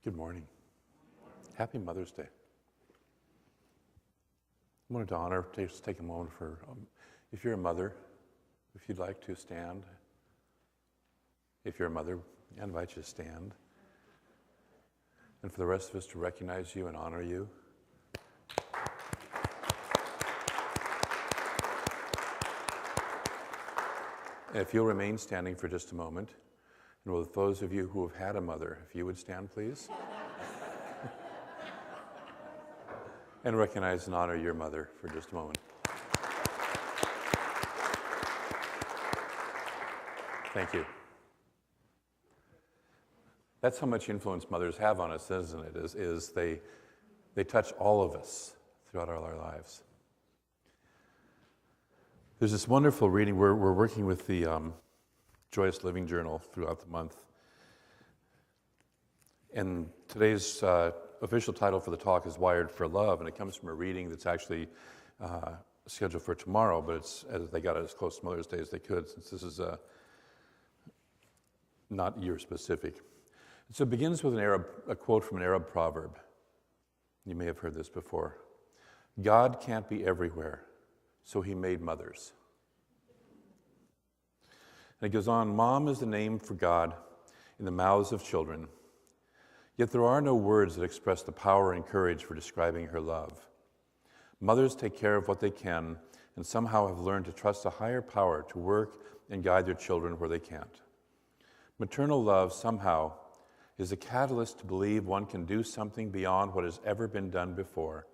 Good morning. Happy Mother's Day. I wanted to honor, just take a moment for, if you're a mother, if you'd like to stand. If you're a mother, I invite you to stand. And for the rest of us to recognize you and honor you. And if you'll remain standing for just a moment, and with those of you who have had a mother, if you would stand, please. And recognize and honor your mother for just a moment. Thank you. That's how much influence mothers have on us, isn't it? Is they touch all of us throughout all our lives. There's this wonderful reading. We're working with the Joyous Living Journal throughout the month. And today's official title for the talk is Wired for Love, and it comes from a reading that's actually scheduled for tomorrow, but they got it as close to Mother's Day as they could, since this is not year-specific. So it begins with a quote from an Arab proverb. You may have heard this before. God can't be everywhere, so he made mothers. And it goes on, Mom is the name for God in the mouths of children. Yet there are no words that express the power and courage for describing her love. Mothers take care of what they can and somehow have learned to trust a higher power to work and guide their children where they can't. Maternal love somehow is a catalyst to believe one can do something beyond what has ever been done before,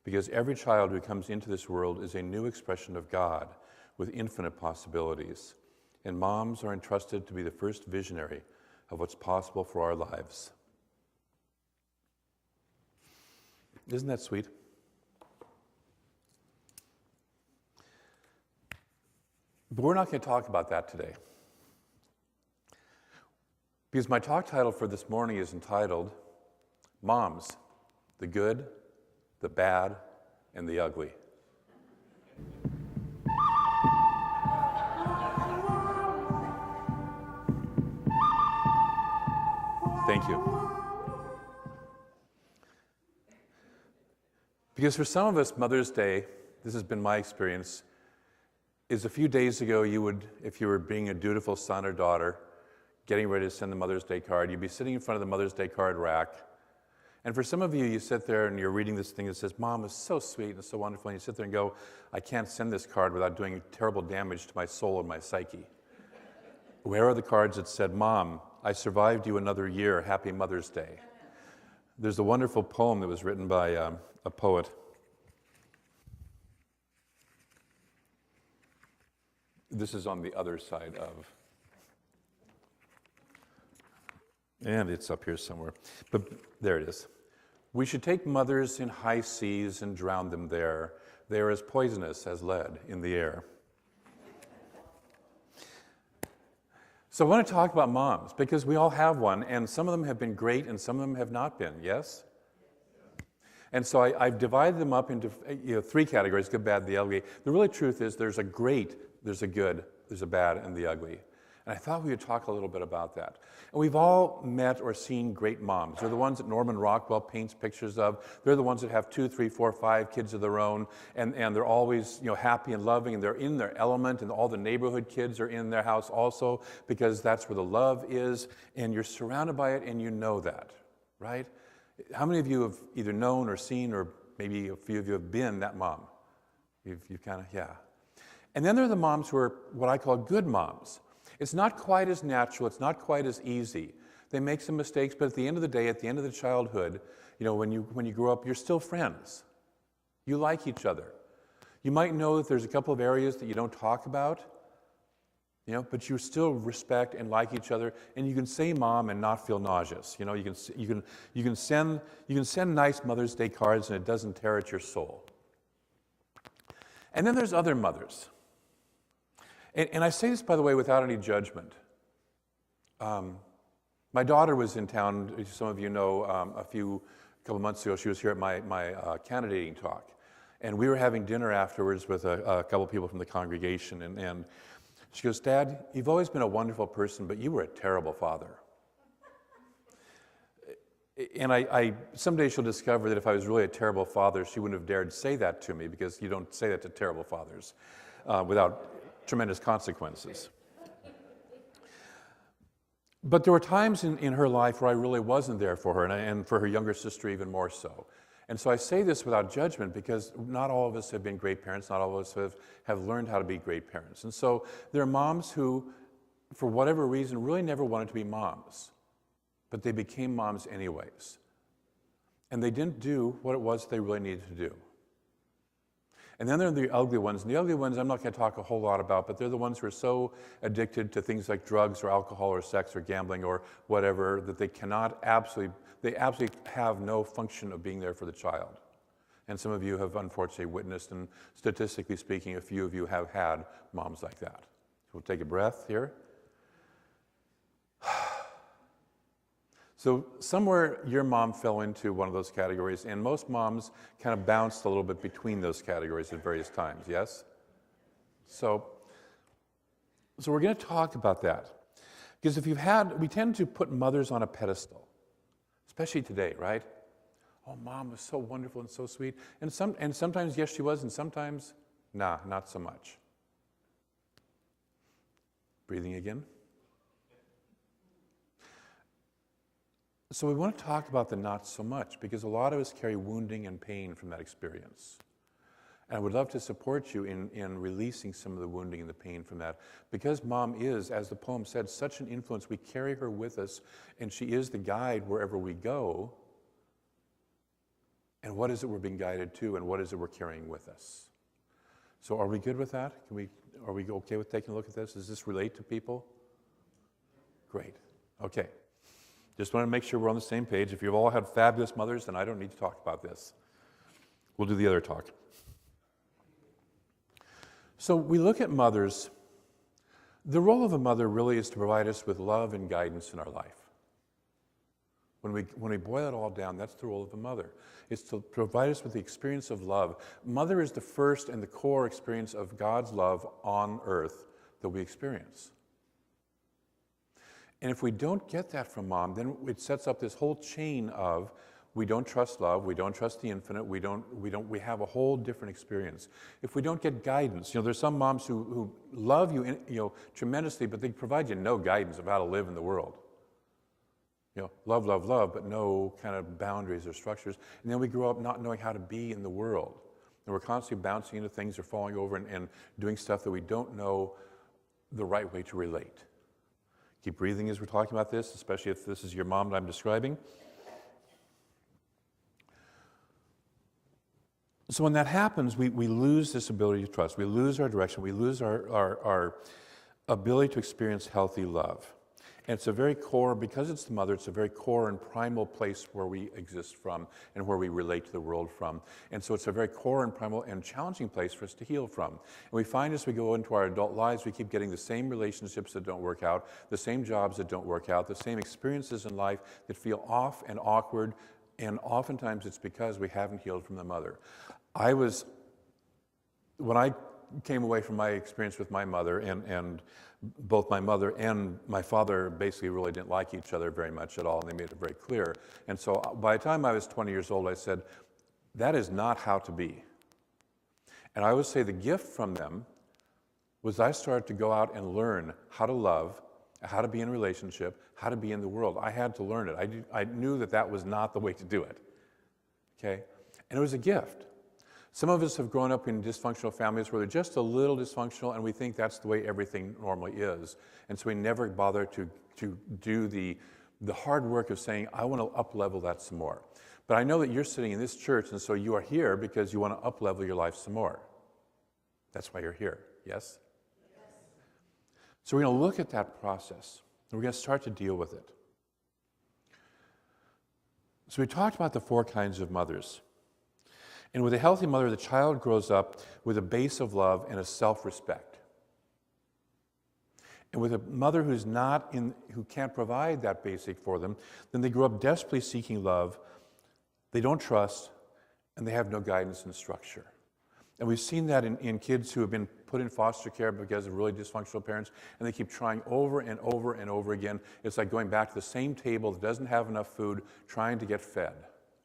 because every child who comes into this world is a new expression of God with infinite possibilities, and moms are entrusted to be the first visionary of what's possible for our lives. Isn't that sweet? But we're not going to talk about that today. Because my talk title for this morning is entitled, Moms, the Good, the Bad, and the Ugly. Thank you. Because for some of us, Mother's Day, this has been my experience, is a few days ago you would, if you were being a dutiful son or daughter, getting ready to send the Mother's Day card, you'd be sitting in front of the Mother's Day card rack. And for some of you, you sit there and you're reading this thing that says, Mom is so sweet and so wonderful, and you sit there and go, I can't send this card without doing terrible damage to my soul and my psyche. Where are the cards that said, Mom, I survived you another year, happy Mother's Day? There's a wonderful poem that was written by a poet. This is on the other side of, and it's up here somewhere, but there it is. We should take mothers in high seas and drown them there. They are as poisonous as lead in the air. So I want to talk about moms, because we all have one, and some of them have been great and some of them have not been, yes? And so I've divided them up into three categories, good, bad, the ugly. The really truth is there's a great, there's a good, there's a bad, and the ugly. And I thought we would talk a little bit about that. And we've all met or seen great moms. They're the ones that Norman Rockwell paints pictures of. They're the ones that have 2, 3, 4, 5 kids of their own, and they're always happy and loving, and they're in their element, and all the neighborhood kids are in their house also, because that's where the love is, and you're surrounded by it, and you know that, right? How many of you have either known or seen, or maybe a few of you have been that mom? You've kind of, yeah. And then there are the moms who are what I call good moms. It's not quite as natural, it's not quite as easy. They make some mistakes, but at the end of the day, at the end of the childhood, when you grow up, you're still friends. You like each other. You might know that there's a couple of areas that you don't talk about, but you still respect and like each other, and you can say mom and not feel nauseous. You can send nice Mother's Day cards and it doesn't tear at your soul. And then there's other mothers. And I say this, by the way, without any judgment. My daughter was in town, as some of you know, a couple months ago. She was here at my candidating talk. And we were having dinner afterwards with a couple people from the congregation. And she goes, Dad, you've always been a wonderful person, but you were a terrible father. And I someday she'll discover that if I was really a terrible father, she wouldn't have dared say that to me, because you don't say that to terrible fathers without tremendous consequences. But there were times in her life where I really wasn't there for her, and for her younger sister even more so. And so I say this without judgment, because not all of us have been great parents, not all of us have learned how to be great parents. And so there are moms who, for whatever reason, really never wanted to be moms, but they became moms anyways. And they didn't do what it was they really needed to do. And then there are the ugly ones. And the ugly ones I'm not going to talk a whole lot about, but they're the ones who are so addicted to things like drugs or alcohol or sex or gambling or whatever that they absolutely have no function of being there for the child. And some of you have unfortunately witnessed, and statistically speaking, a few of you have had moms like that. So we'll take a breath here. So somewhere your mom fell into one of those categories, and most moms kind of bounced a little bit between those categories at various times, yes? So we're going to talk about that. Because we tend to put mothers on a pedestal, especially today, right? Oh, mom was so wonderful and so sweet. And sometimes, yes, she was, and sometimes, nah, not so much. Breathing again. So we want to talk about the not so much, because a lot of us carry wounding and pain from that experience. And I would love to support you in releasing some of the wounding and the pain from that. Because mom is, as the poem said, such an influence. We carry her with us, and she is the guide wherever we go. And what is it we're being guided to, and what is it we're carrying with us? So are we good with that? Are we okay with taking a look at this? Does this relate to people? Great. Okay. Just want to make sure we're on the same page. If you've all had fabulous mothers, then I don't need to talk about this. We'll do the other talk. So we look at mothers. The role of a mother really is to provide us with love and guidance in our life. When we boil it all down, that's the role of a mother. It's to provide us with the experience of love. Mother is the first and the core experience of God's love on earth that we experience. And if we don't get that from mom, then it sets up this whole chain of we don't trust love, we don't trust the infinite, we have a whole different experience. If we don't get guidance, there's some moms who love you, tremendously, but they provide you no guidance of how to live in the world. Love, love, love, but no kind of boundaries or structures. And then we grow up not knowing how to be in the world. And we're constantly bouncing into things or falling over and doing stuff that we don't know the right way to relate. Keep breathing as we're talking about this, especially if this is your mom that I'm describing. So when that happens, we lose this ability to trust. We lose our direction. We lose our ability to experience healthy love. And it's a very core, because it's the mother, it's a very core and primal place where we exist from and where we relate to the world from. And so it's a very core and primal and challenging place for us to heal from. And we find as we go into our adult lives, we keep getting the same relationships that don't work out, the same jobs that don't work out, the same experiences in life that feel off and awkward, and oftentimes it's because we haven't healed from the mother. When I came away from my experience with my mother, and both my mother and my father basically really didn't like each other very much at all, and they made it very clear. And so by the time I was 20 years old, I said, that is not how to be. And I would say the gift from them was I started to go out and learn how to love, how to be in a relationship, how to be in the world. I had to learn it. I knew that was not the way to do it. Okay? And it was a gift. Some of us have grown up in dysfunctional families where they're just a little dysfunctional, and we think that's the way everything normally is. And so we never bother to do the hard work of saying, I want to up-level that some more. But I know that you're sitting in this church, and so you are here because you want to up-level your life some more. That's why you're here, yes? Yes. So we're going to look at that process, and we're going to start to deal with it. So we talked about the 4 kinds of mothers. And with a healthy mother, the child grows up with a base of love and a self-respect. And with a mother who can't provide that basic for them, then they grow up desperately seeking love, they don't trust, and they have no guidance and structure. And we've seen that in kids who have been put in foster care because of really dysfunctional parents, and they keep trying over and over and over again. It's like going back to the same table that doesn't have enough food, trying to get fed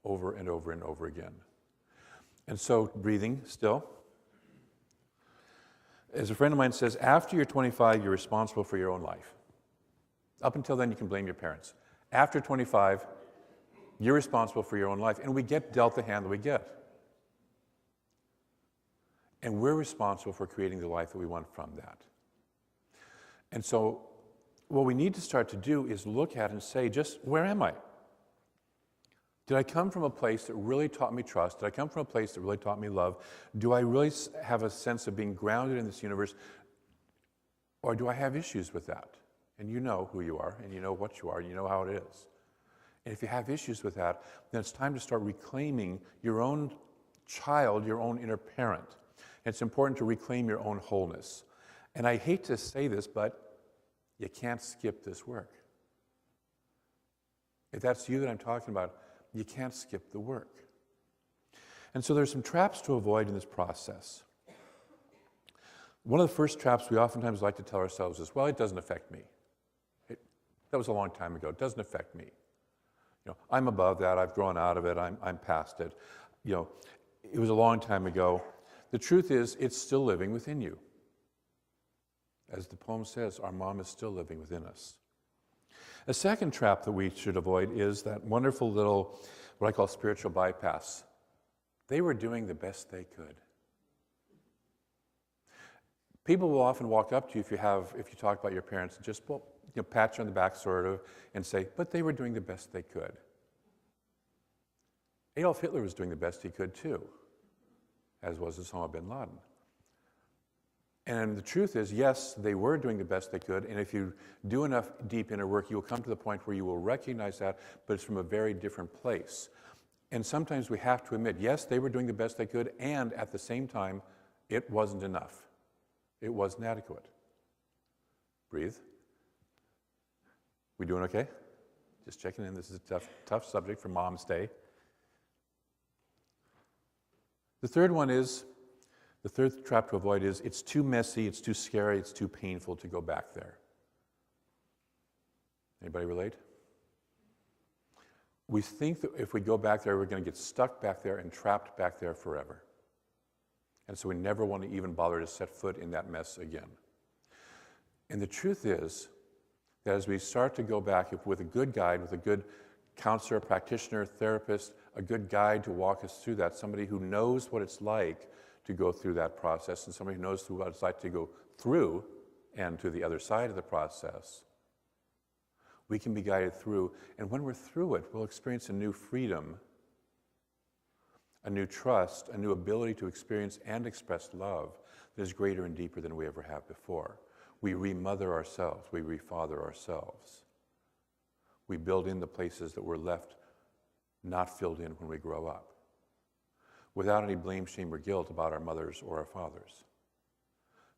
over and over and over again. And so, breathing still. As a friend of mine says, after you're 25, you're responsible for your own life. Up until then, you can blame your parents. After 25, you're responsible for your own life. And we get dealt the hand that we get. And we're responsible for creating the life that we want from that. And so what we need to start to do is look at and say, just where am I? Did I come from a place that really taught me trust? Did I come from a place that really taught me love? Do I really have a sense of being grounded in this universe? Or do I have issues with that? And you know who you are, and you know what you are, and you know how it is. And if you have issues with that, then it's time to start reclaiming your own child, your own inner parent. It's important to reclaim your own wholeness. And I hate to say this, but you can't skip this work. If that's you that I'm talking about, you can't skip the work. And so there's some traps to avoid in this process. One of the first traps we oftentimes like to tell ourselves is, well, it doesn't affect me. That was a long time ago. It doesn't affect me. I'm above that. I've grown out of it. I'm past it. It was a long time ago. The truth is, it's still living within you. As the poem says, our mom is still living within us. A second trap that we should avoid is that wonderful little, what I call spiritual bypass. They were doing the best they could. People will often walk up to you if you talk about your parents and just pat you on the back sort of and say, but they were doing the best they could. Adolf Hitler was doing the best he could too, as was Osama bin Laden. And the truth is, yes, they were doing the best they could, and if you do enough deep inner work, you'll come to the point where you will recognize that, but it's from a very different place. And sometimes we have to admit, yes, they were doing the best they could, and at the same time, it wasn't enough. It wasn't adequate. Breathe. We doing okay? Just checking in. This is a tough subject for Mom's Day. The third trap to avoid is it's too messy, it's too scary, it's too painful to go back there. Anybody relate? We think that if we go back there, we're going to get stuck back there and trapped back there forever. And so we never want to even bother to set foot in that mess again. And the truth is that as we start to go back with a good guide, with a good counselor, practitioner, therapist, a good guide to walk us through that, somebody who knows what it's like to go through that process and somebody who knows what it's like to go through and to the other side of the process, we can be guided through. And when we're through it, we'll experience a new freedom, a new trust, a new ability to experience and express love that is greater and deeper than we ever have before. We remother ourselves. We refather ourselves. We build in the places that were left not filled in when we grow up, without any blame, shame, or guilt about our mothers or our fathers.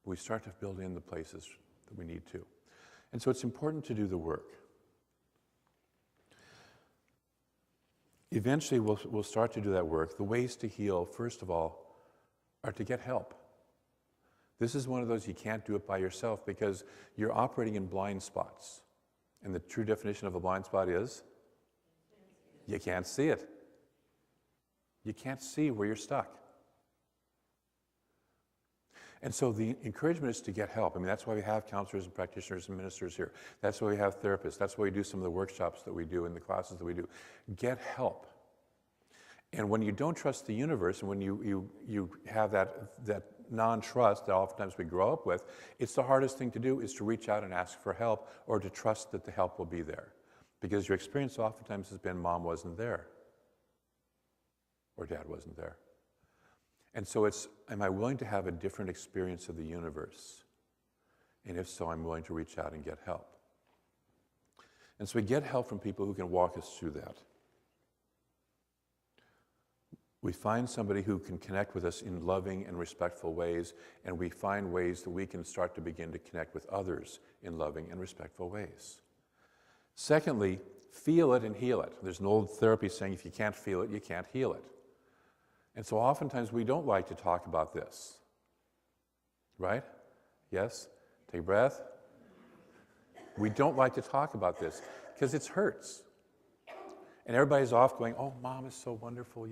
We start to build in the places that we need to. And so it's important to do the work. Eventually, we'll start to do that work. The ways to heal, first of all, are to get help. This is one of those you can't do it by yourself because you're operating in blind spots. And the true definition of a blind spot is you can't see it. You can't see where you're stuck. And so the encouragement is to get help. I mean, that's why we have counselors and practitioners and ministers here. That's why we have therapists. That's why we do some of the workshops that we do and the classes that we do. Get help. And when you don't trust the universe and when you have that non-trust that oftentimes we grow up with, it's the hardest thing to do is to reach out and ask for help or to trust that the help will be there. Because your experience oftentimes has been mom wasn't there or dad wasn't there. And so it's, am I willing to have a different experience of the universe? And if so, I'm willing to reach out and get help. And so we get help from people who can walk us through that. We find somebody who can connect with us in loving and respectful ways, and we find ways that we can start to begin to connect with others in loving and respectful ways. Secondly, feel it and heal it. There's an old therapy saying, if you can't feel it, you can't heal it. And so oftentimes we don't like to talk about this. Right? Yes? Take a breath. We don't like to talk about this because it hurts. And everybody's off going, oh, Mom is so wonderful,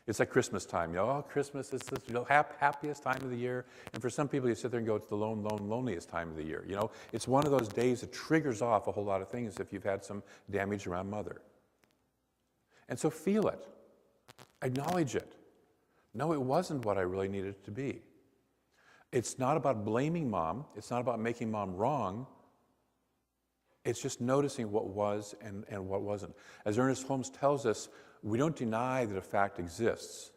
It's like Christmas time, oh, Christmas is the happiest time of the year. And for some people, you sit there and go, it's the loneliest time of the year. It's one of those days that triggers off a whole lot of things if you've had some damage around Mother. And so feel it. Acknowledge it. No, it wasn't what I really needed it to be. It's not about blaming Mom. It's not about making Mom wrong. It's just noticing what was and what wasn't. As Ernest Holmes tells us, we don't deny that a fact exists.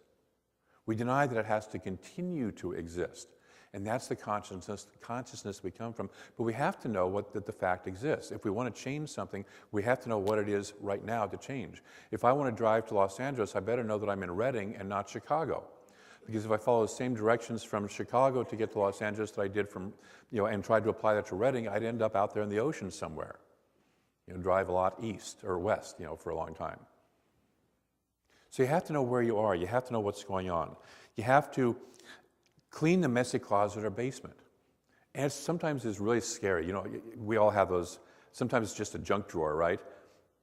We deny that it has to continue to exist. And that's the consciousness we come from. But we have to know that the fact exists. If we want to change something, we have to know what it is right now to change. If I want to drive to Los Angeles, I better know that I'm in Redding and not Chicago. Because if I follow the same directions from Chicago to get to Los Angeles that I did from, and tried to apply that to Redding, I'd end up out there in the ocean somewhere. Drive a lot east or west, for a long time. So you have to know where you are. You have to know what's going on. You have to clean the messy closet or basement. And sometimes it's really scary. We all have those. Sometimes it's just a junk drawer, right?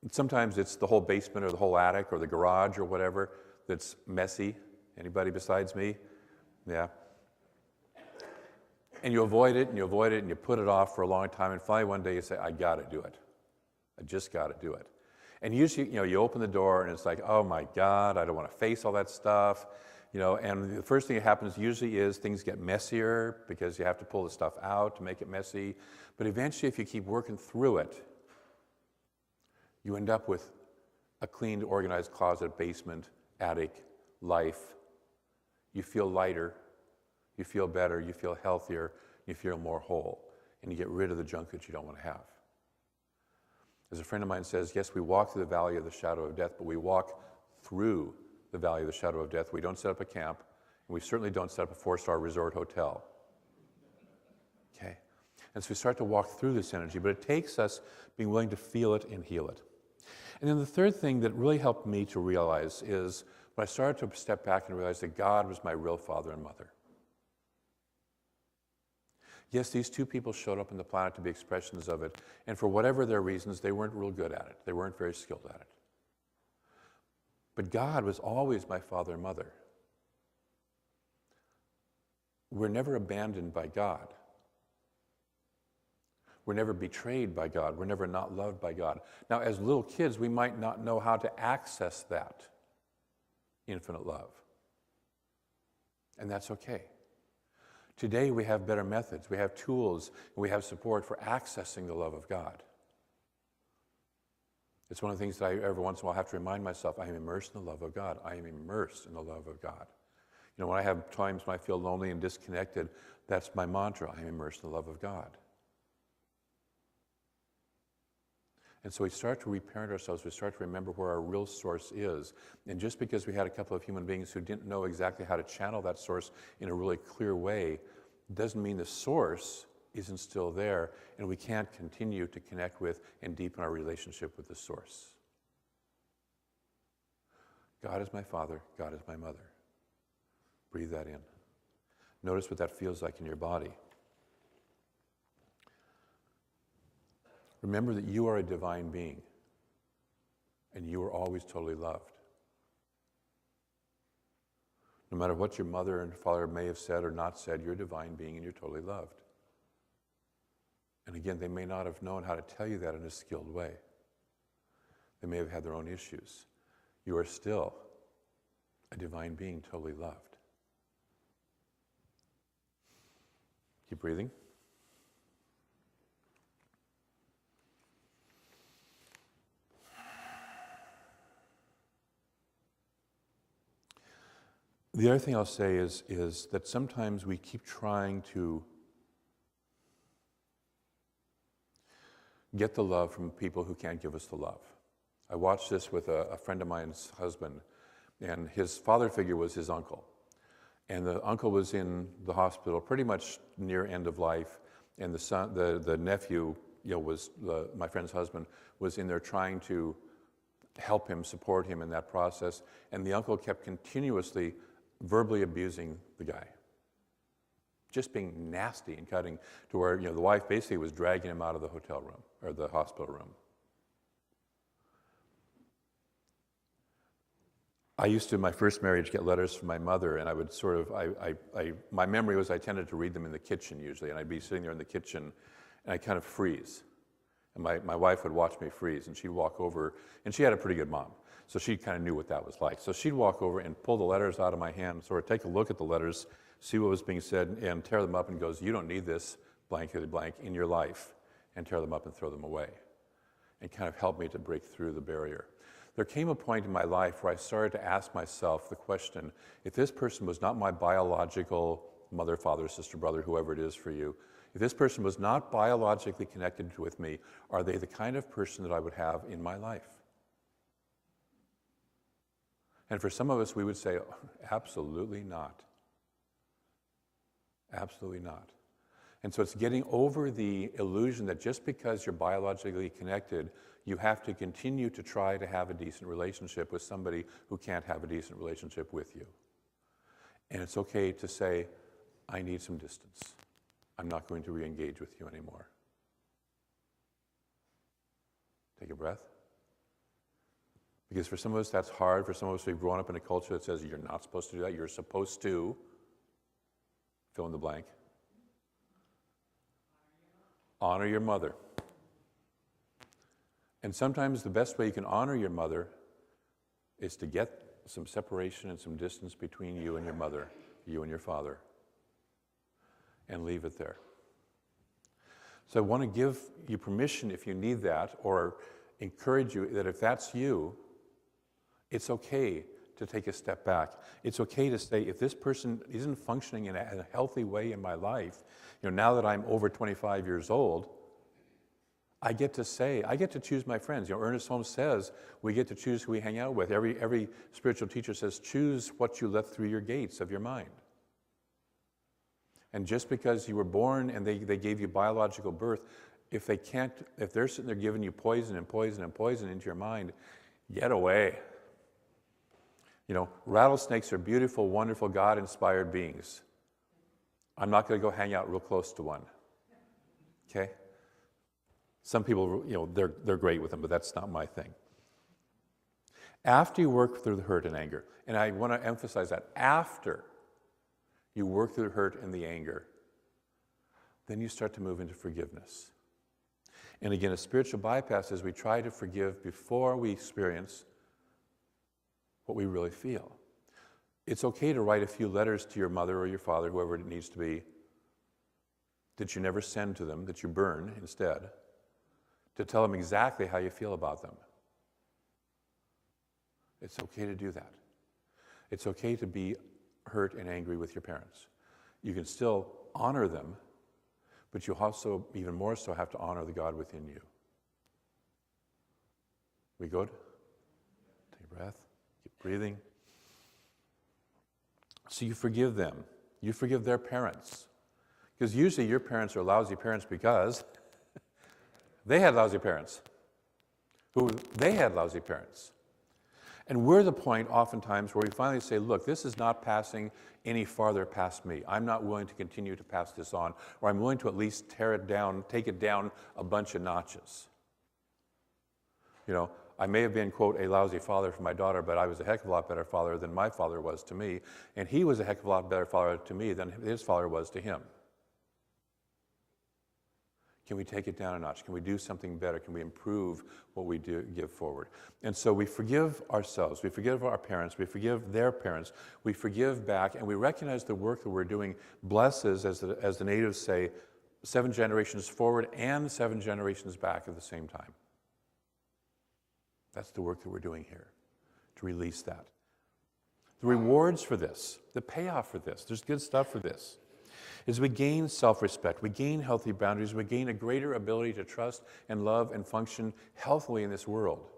Sometimes it's the whole basement or the whole attic or the garage or whatever that's messy. Anybody besides me? Yeah. And you avoid it, and you avoid it, and you put it off for a long time, and finally one day you say, I got to do it. I just got to do it. And usually, you open the door, and it's like, oh my God, I don't want to face all that stuff. And the first thing that happens usually is things get messier because you have to pull the stuff out to make it messy. But eventually, if you keep working through it, you end up with a cleaned, organized closet, basement, attic, life. You feel lighter, you feel better, you feel healthier, you feel more whole, and you get rid of the junk that you don't want to have. As a friend of mine says, yes, we walk through the valley of the shadow of death, but we walk through the valley of the shadow of death. We don't set up a camp, and we certainly don't set up a 4-star resort hotel. Okay? And so we start to walk through this energy, but it takes us being willing to feel it and heal it. And then the third thing that really helped me to realize is when I started to step back and realize that God was my real father and mother. Yes, these two people showed up on the planet to be expressions of it, and for whatever their reasons, they weren't real good at it. They weren't very skilled at it. But God was always my father and mother. We're never abandoned by God. We're never betrayed by God. We're never not loved by God. Now, as little kids, we might not know how to access that infinite love. And that's okay. Today, we have better methods. We have tools, and we have support for accessing the love of God. It's one of the things that I every once in a while have to remind myself, I am immersed in the love of God. I am immersed in the love of God. When I have times when I feel lonely and disconnected, that's my mantra. I am immersed in the love of God. And so we start to reparent ourselves. We start to remember where our real source is. And just because we had a couple of human beings who didn't know exactly how to channel that source in a really clear way, doesn't mean the source isn't still there, and we can't continue to connect with and deepen our relationship with the source. God is my father. God is my mother. Breathe that in. Notice what that feels like in your body. Remember that you are a divine being, and you are always totally loved. No matter what your mother and father may have said or not said, you're a divine being and you're totally loved. And again, they may not have known how to tell you that in a skilled way. They may have had their own issues. You are still a divine being, totally loved. Keep breathing. The other thing I'll say is that sometimes we keep trying to get the love from people who can't give us the love. I watched this with a friend of mine's husband, and his father figure was his uncle. And the uncle was in the hospital pretty much near end of life, and the nephew, my friend's husband, was in there trying to help him, support him in that process. And the uncle kept continuously verbally abusing the guy. Just being nasty and cutting to where, the wife basically was dragging him out of the hotel room or the hospital room. I used to, in my first marriage, get letters from my mother, and I would my memory was I tended to read them in the kitchen usually, and I'd be sitting there in the kitchen, and I'd kind of freeze. And my wife would watch me freeze, and she'd walk over, and she had a pretty good mom, so she kind of knew what that was like. So she'd walk over and pull the letters out of my hand, sort of take a look at the letters, see what was being said, and tear them up, and goes, "You don't need this blankety blank in your life," and tear them up and throw them away, and kind of help me to break through the barrier. There came a point in my life where I started to ask myself the question, if this person was not my biological mother, father, sister, brother, whoever it is for you, if this person was not biologically connected with me, are they the kind of person that I would have in my life? And for some of us, we would say, absolutely not. Absolutely not. And so it's getting over the illusion that just because you're biologically connected, you have to continue to try to have a decent relationship with somebody who can't have a decent relationship with you. And it's okay to say, I need some distance. I'm not going to re-engage with you anymore. Take a breath. Because for some of us, that's hard. For some of us, we've grown up in a culture that says you're not supposed to do that. You're supposed to fill in the blank. Honor your mother. And sometimes the best way you can honor your mother is to get some separation and some distance between you and your mother, you and your father, and leave it there. So I want to give you permission if you need that, or encourage you that if that's you, it's okay to take a step back. It's okay to say, if this person isn't functioning in a healthy way in my life, now that I'm over 25 years old, I get to choose my friends. Ernest Holmes says we get to choose who we hang out with. Every spiritual teacher says, choose what you let through your gates of your mind. And just because you were born and they gave you biological birth, if they're sitting there giving you poison and poison and poison into your mind, get away. Rattlesnakes are beautiful, wonderful, God-inspired beings. I'm not going to go hang out real close to one. Okay? Some people, they're great with them, but that's not my thing. After you work through the hurt and anger, and I want to emphasize that, after you work through the hurt and the anger, then you start to move into forgiveness. And again, a spiritual bypass is we try to forgive before we experience what we really feel. It's okay to write a few letters to your mother or your father, whoever it needs to be, that you never send to them, that you burn instead, to tell them exactly how you feel about them. It's okay to do that. It's okay to be hurt and angry with your parents. You can still honor them, but you also, even more so, have to honor the God within you. We good? Take a breath. Keep breathing. So you forgive them. You forgive their parents. Because usually your parents are lousy parents because they had lousy parents. They had lousy parents. And we're the point oftentimes where we finally say, look, this is not passing any farther past me. I'm not willing to continue to pass this on, or I'm willing to at least tear it down, take it down a bunch of notches. I may have been, quote, a lousy father for my daughter, but I was a heck of a lot better father than my father was to me, and he was a heck of a lot better father to me than his father was to him. Can we take it down a notch? Can we do something better? Can we improve what we do give forward? And so we forgive ourselves. We forgive our parents. We forgive their parents. We forgive back, and we recognize the work that we're doing blesses, as the natives say, 7 generations forward and 7 generations back at the same time. That's the work that we're doing here, to release that. The rewards for this, the payoff for this, there's good stuff for this, is we gain self-respect, we gain healthy boundaries, we gain a greater ability to trust and love and function healthily in this world.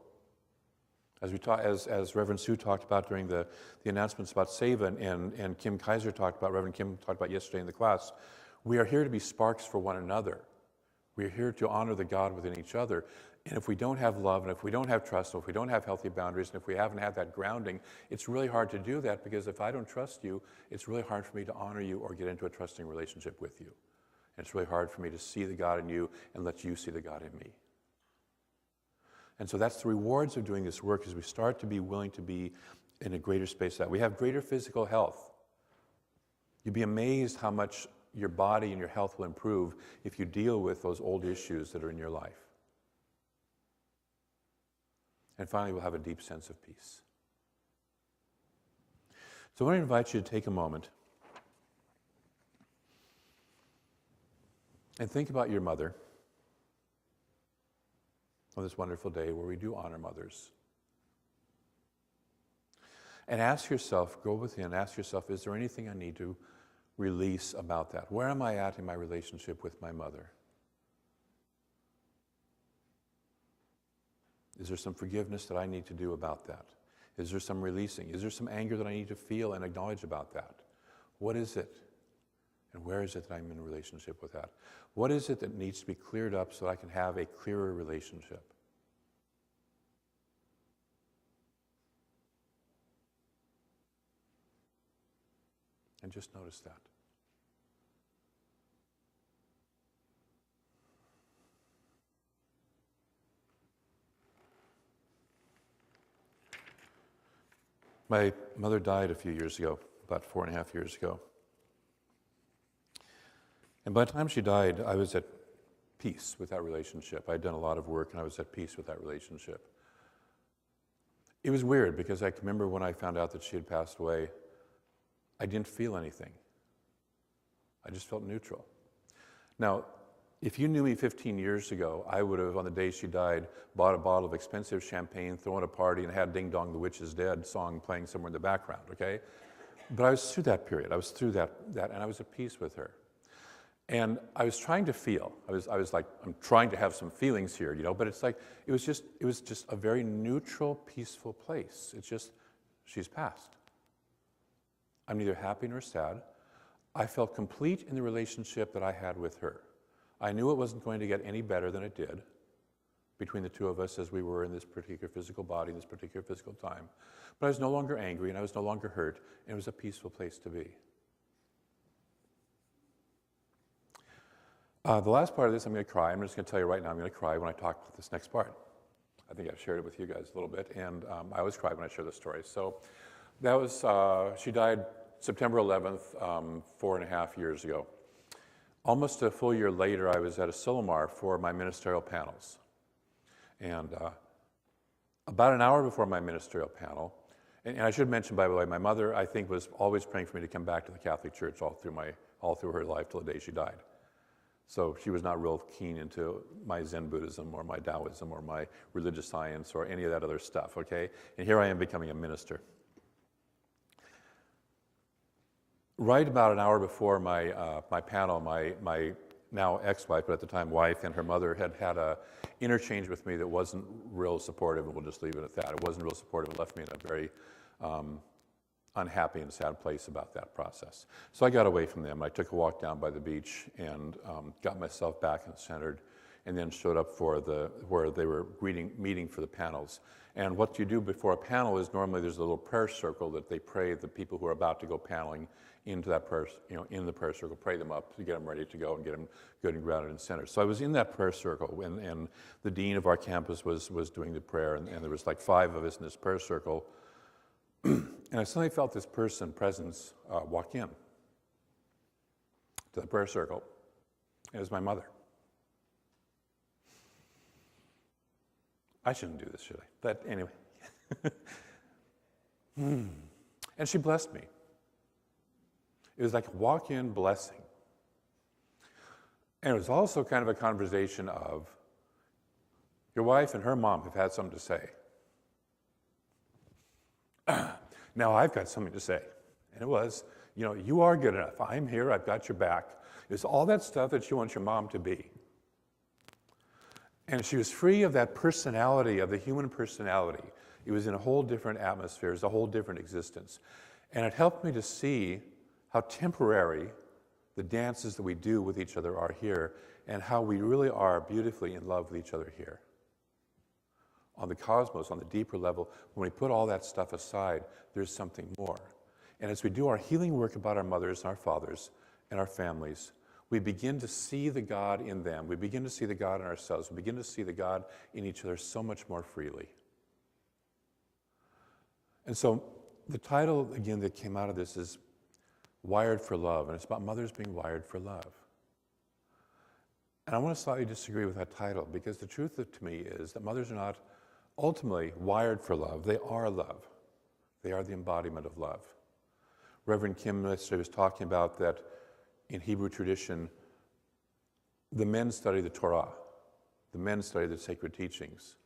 As Reverend Sue talked about during the announcements about Seva, and Kim Kaiser talked about, Reverend Kim talked about yesterday in the class, we are here to be sparks for one another. We're here to honor the God within each other. And if we don't have love, and if we don't have trust, and if we don't have healthy boundaries, and if we haven't had that grounding, it's really hard to do that, because if I don't trust you, it's really hard for me to honor you or get into a trusting relationship with you. And it's really hard for me to see the God in you and let you see the God in me. And so that's the rewards of doing this work, is we start to be willing to be in a greater space that we have greater physical health. You'd be amazed how much your body and your health will improve if you deal with those old issues that are in your life. And finally, we'll have a deep sense of peace. So I want to invite you to take a moment and think about your mother on this wonderful day where we do honor mothers. And ask yourself, go within, ask yourself, is there anything I need to release about that? Where am I at in my relationship with my mother? Is there some forgiveness that I need to do about that? Is there some releasing? Is there some anger that I need to feel and acknowledge about that? What is it? And where is it that I'm in a relationship with that? What is it that needs to be cleared up so that I can have a clearer relationship? And just notice that. My mother died a few years ago, about 4.5 years ago. And by the time she died, I was at peace with that relationship. I'd done a lot of work, and I was at peace with that relationship. It was weird, because I can remember when I found out that she had passed away, I didn't feel anything. I just felt neutral. Now, if you knew me 15 years ago, I would have, on the day she died, bought a bottle of expensive champagne, thrown a party, and had Ding Dong, the Witch is Dead song playing somewhere in the background, okay? But I was through that period. I was through that, and I was at peace with her. And I was trying to feel. I was like, I'm trying to have some feelings here, but it's like, it was just a very neutral, peaceful place. It's just, she's passed. I'm neither happy nor sad. I felt complete in the relationship that I had with her. I knew it wasn't going to get any better than it did between the two of us as we were in this particular physical body, in this particular physical time. But I was no longer angry, and I was no longer hurt, and it was a peaceful place to be. The last part of this, I'm going to cry. I'm just going to tell you right now, I'm going to cry when I talk about this next part. I think I've shared it with you guys a little bit, and I always cry when I share this story. So that was, she died September 11th, 4.5 years ago. Almost a full year later, I was at Asilomar for my ministerial panels. And about an hour before my ministerial panel, and I should mention, by the way, my mother, I think, was always praying for me to come back to the Catholic Church all through her life till the day she died. So she was not real keen into my Zen Buddhism or my Taoism or my religious science or any of that other stuff, okay? And here I am becoming a minister. Right about an hour before my panel, my now ex-wife, but at the time wife, and her mother had a interchange with me that wasn't real supportive, and we'll just leave it at that. It wasn't real supportive. It left me in a very unhappy and sad place about that process. So I got away from them. I took a walk down by the beach and got myself back and centered, and then showed up for where they were meeting for the panels. And what you do before a panel is normally there's a little prayer circle that they pray the people who are about to go paneling into that prayer, in the prayer circle, pray them up to get them ready to go and get them good and grounded and centered. So I was in that prayer circle, and the dean of our campus was doing the prayer, and there was like 5 of us in this prayer circle. And I suddenly felt this presence walk in to the prayer circle. It was my mother. I shouldn't do this, should I? But anyway. And she blessed me. It was like a walk-in blessing. And it was also kind of a conversation of, your wife and her mom have had something to say. Now I've got something to say. And it was, you are good enough. I'm here, I've got your back. It's all that stuff that you want your mom to be. And she was free of that personality, of the human personality. It was in a whole different atmosphere. It was a whole different existence. And it helped me to see how temporary the dances that we do with each other are here, and how we really are beautifully in love with each other here. On the cosmos, on the deeper level, when we put all that stuff aside, there's something more. And as we do our healing work about our mothers and our fathers and our families, we begin to see the God in them. We begin to see the God in ourselves. We begin to see the God in each other so much more freely. And so the title, again, that came out of this is Wired for Love, and it's about mothers being wired for love. And I want to slightly disagree with that title, because the truth to me is that mothers are not ultimately wired for love. They are love. They are the embodiment of love. Reverend Kim yesterday was talking about that in Hebrew tradition, the men study the Torah. The men study the sacred teachings.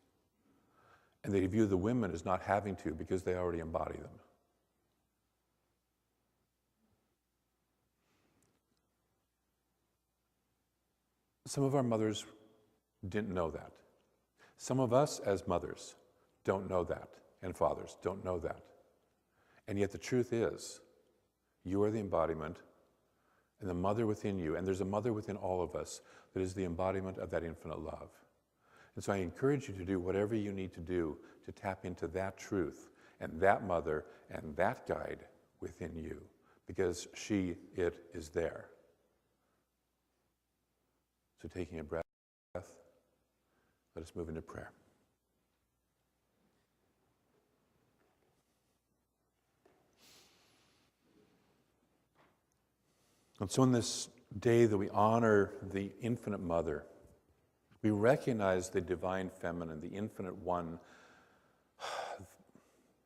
And they view the women as not having to because they already embody them. Some of our mothers didn't know that. Some of us as mothers don't know that, and fathers don't know that. And yet the truth is, you are the embodiment, and the mother within you, and there's a mother within all of us that is the embodiment of that infinite love. And so I encourage you to do whatever you need to do to tap into that truth and that mother and that guide within you, because it is there. So taking a breath, let us move into prayer. And so on this day that we honor the infinite mother, we recognize the divine feminine, the infinite one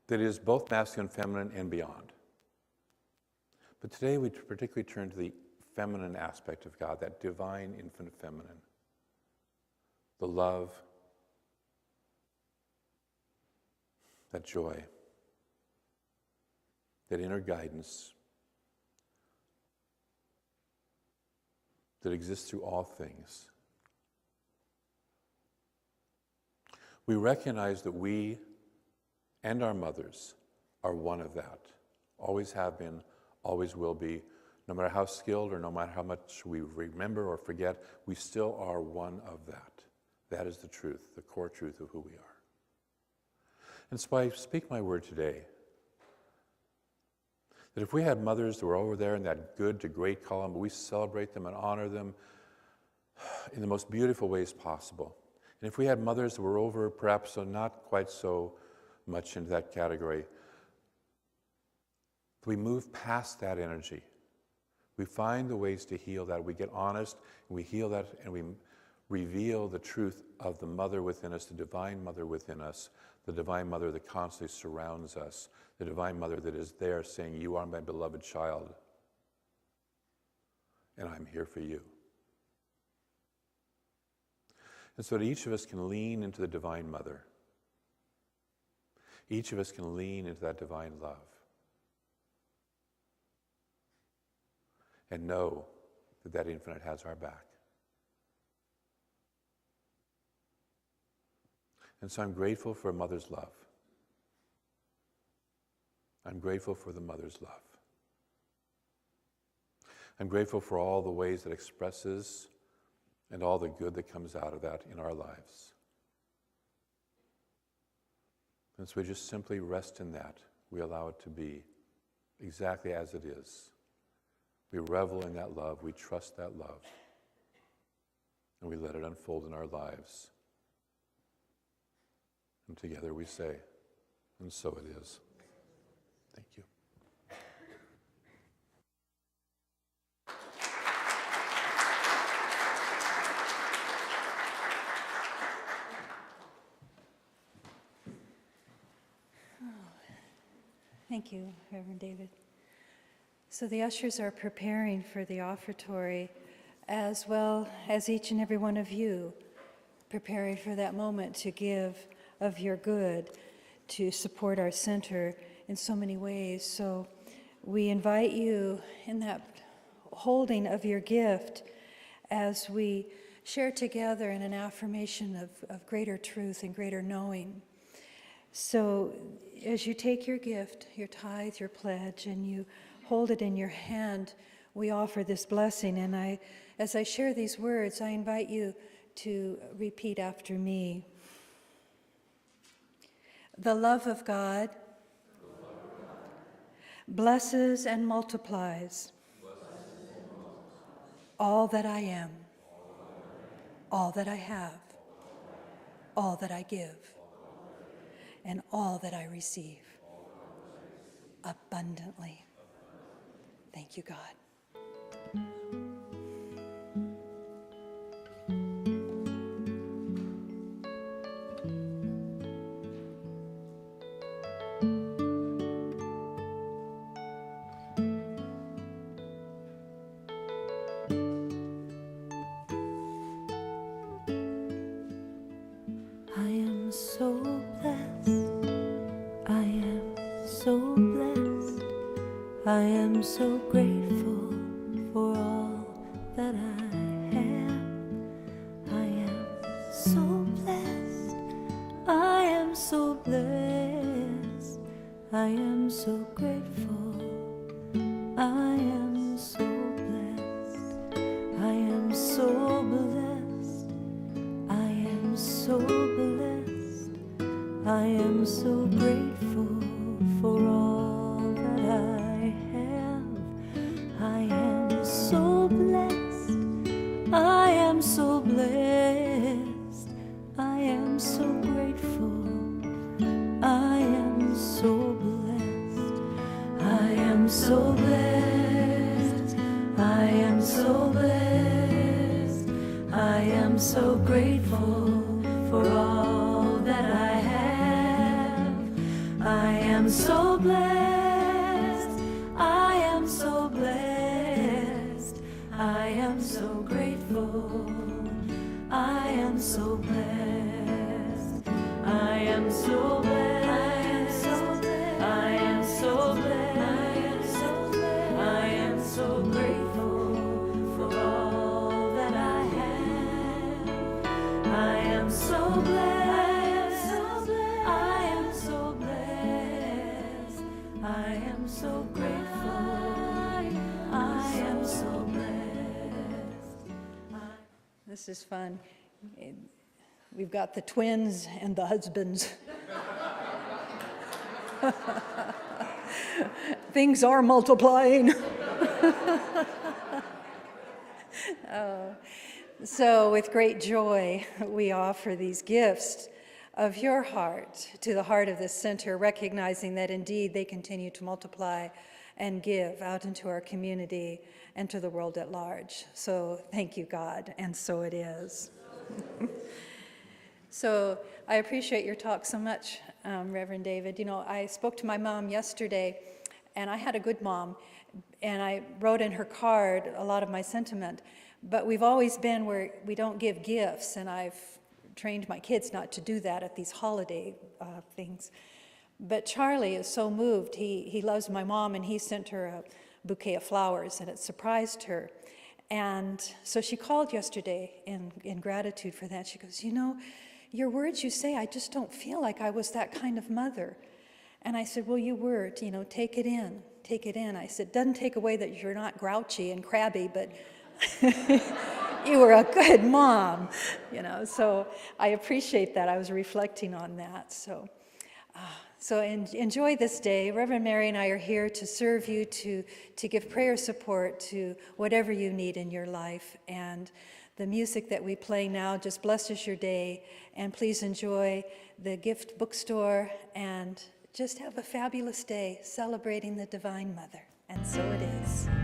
that is both masculine, feminine, and beyond. But today we particularly turn to the feminine aspect of God, that divine, infinite feminine. The love, that joy, that inner guidance that exists through all things. We recognize that we and our mothers are one of that, always have been, always will be. No matter how skilled or no matter how much we remember or forget, we still are one of that. That is the truth, the core truth of who we are. And so I speak my word today, that if we had mothers that were over there in that good to great column, but we celebrate them and honor them in the most beautiful ways possible. And if we had mothers that were over perhaps not quite so much into that category, we move past that energy. We find the ways to heal that. We get honest, and we heal that, and we reveal the truth of the mother within us, the divine mother within us, the divine mother that constantly surrounds us, the divine mother that is there saying, "You are my beloved child, and I'm here for you." And so that each of us can lean into the divine mother. Each of us can lean into that divine love. And know that that infinite has our back. And so I'm grateful for a mother's love. I'm grateful for the mother's love. I'm grateful for all the ways that expresses and all the good that comes out of that in our lives. And so we just simply rest in that. We allow it to be exactly as it is. We revel in that love, we trust that love, and we let it unfold in our lives. And together we say, and so it is. Thank you. Thank you, Reverend David. So the ushers are preparing for the offertory, as well as each and every one of you preparing for that moment to give of your good, to support our center in so many ways. So we invite you in that holding of your gift as we share together in an affirmation of greater truth and greater knowing. So as you take your gift, your tithe, your pledge, and you hold it in your hand, we offer this blessing. And as I share these words, I invite you to repeat after me. The love of God blesses and multiplies all that I am, all that I have, all that I give, and all that I receive abundantly. Thank you, God. I am so blessed. I am so blessed. I am so grateful for all that I have. I am so blessed. I am so blessed. I am so grateful. I am so blessed. I am so blessed. I am so blessed. I am so grateful for all that I have. I am so blessed. I am so blessed. I am so grateful. I am so blessed. I am so blessed. I am so blessed. I am so grateful for all that I have. I am so blessed. I am so blessed. I am so grateful. I am so blessed. I am so blessed. I am so blessed. I am so grateful for all that I have. I am so blessed. I am so blessed. I am so grateful. I am so blessed. This is fun. We've got the twins and the husbands. Things are multiplying. So with great joy, we offer these gifts of your heart to the heart of this center, recognizing that indeed they continue to multiply and give out into our community and to the world at large. So thank you, God, and so it is. So I appreciate your talk so much, Reverend David. You know, I spoke to my mom yesterday, and I had a good mom, and I wrote in her card a lot of my sentiment, but we've always been where we don't give gifts, and I've trained my kids not to do that at these holiday things. But Charlie is so moved. He loves my mom, and he sent her a bouquet of flowers, and it surprised her. And so she called yesterday in gratitude for that. She goes, you know, your words you say, I just don't feel like I was that kind of mother. And I said, well, you were, you know, take it in, take it in. I said, doesn't take away that you're not grouchy and crabby, but you were a good mom, you know. So I appreciate that. I was reflecting on that. So enjoy this day. Reverend Mary and I are here to serve you, to give prayer support to whatever you need in your life. And the music that we play now just blesses your day. And please enjoy the gift bookstore and just have a fabulous day celebrating the Divine Mother. And so it is. In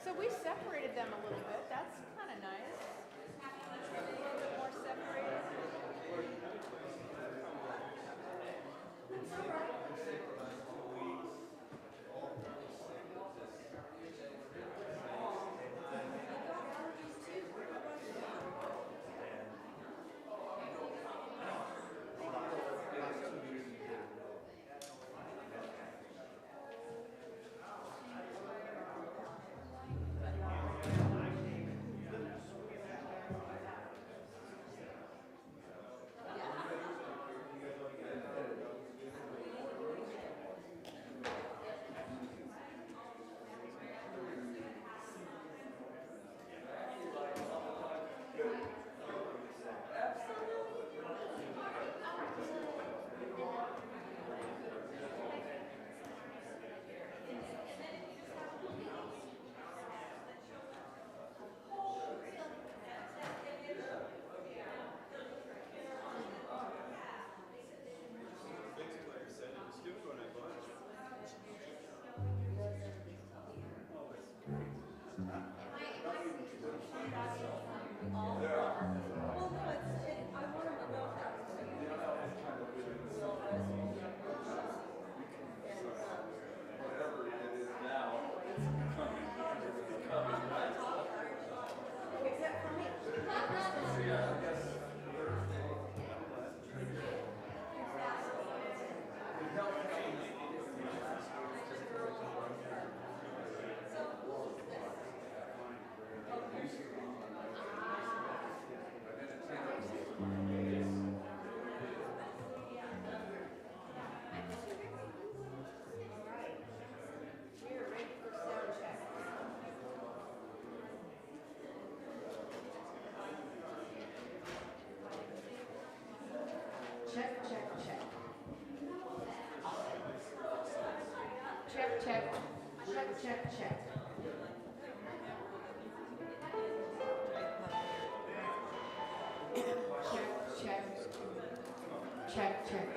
So we separated them a little bit. That's kind of nice. A little bit more separated. Check, check, check. Check, check. Check, check, check. Check, check. Check, check.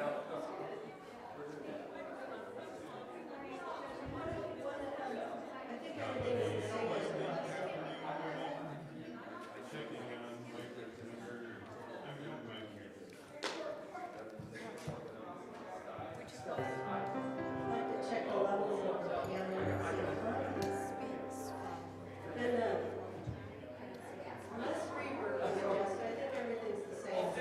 Check the level of the piano and less reverb, I think everything's the same.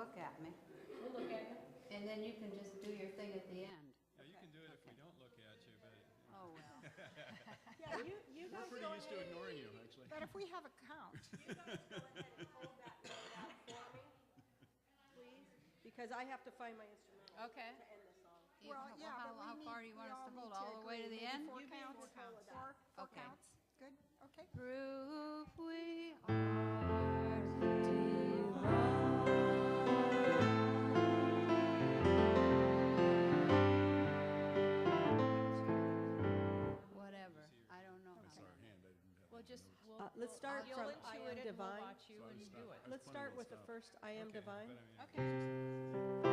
look at me. We'll look at you. And then you can just do your thing at the end. Yeah, you can do it if we don't look at you, but Oh, well. Yeah, you we're guys pretty go used to ahead. ignoring you, actually. But if we have a count, You guys go ahead and hold that note out for me, please, because I have to find my instrument Okay. to end the song. well, yeah, but How we far do need, you we want us all to need hold? All the way to the agree. end? Maybe You four can counts. control Four Okay. counts. Good, okay. Proof we are whatever. I don't know. I saw her hand, I didn't have. We'll just, Let's start you'll from intuit I it Am and we'll Divine. watch you and do it. Let's start with the first I Am Divine. Okay.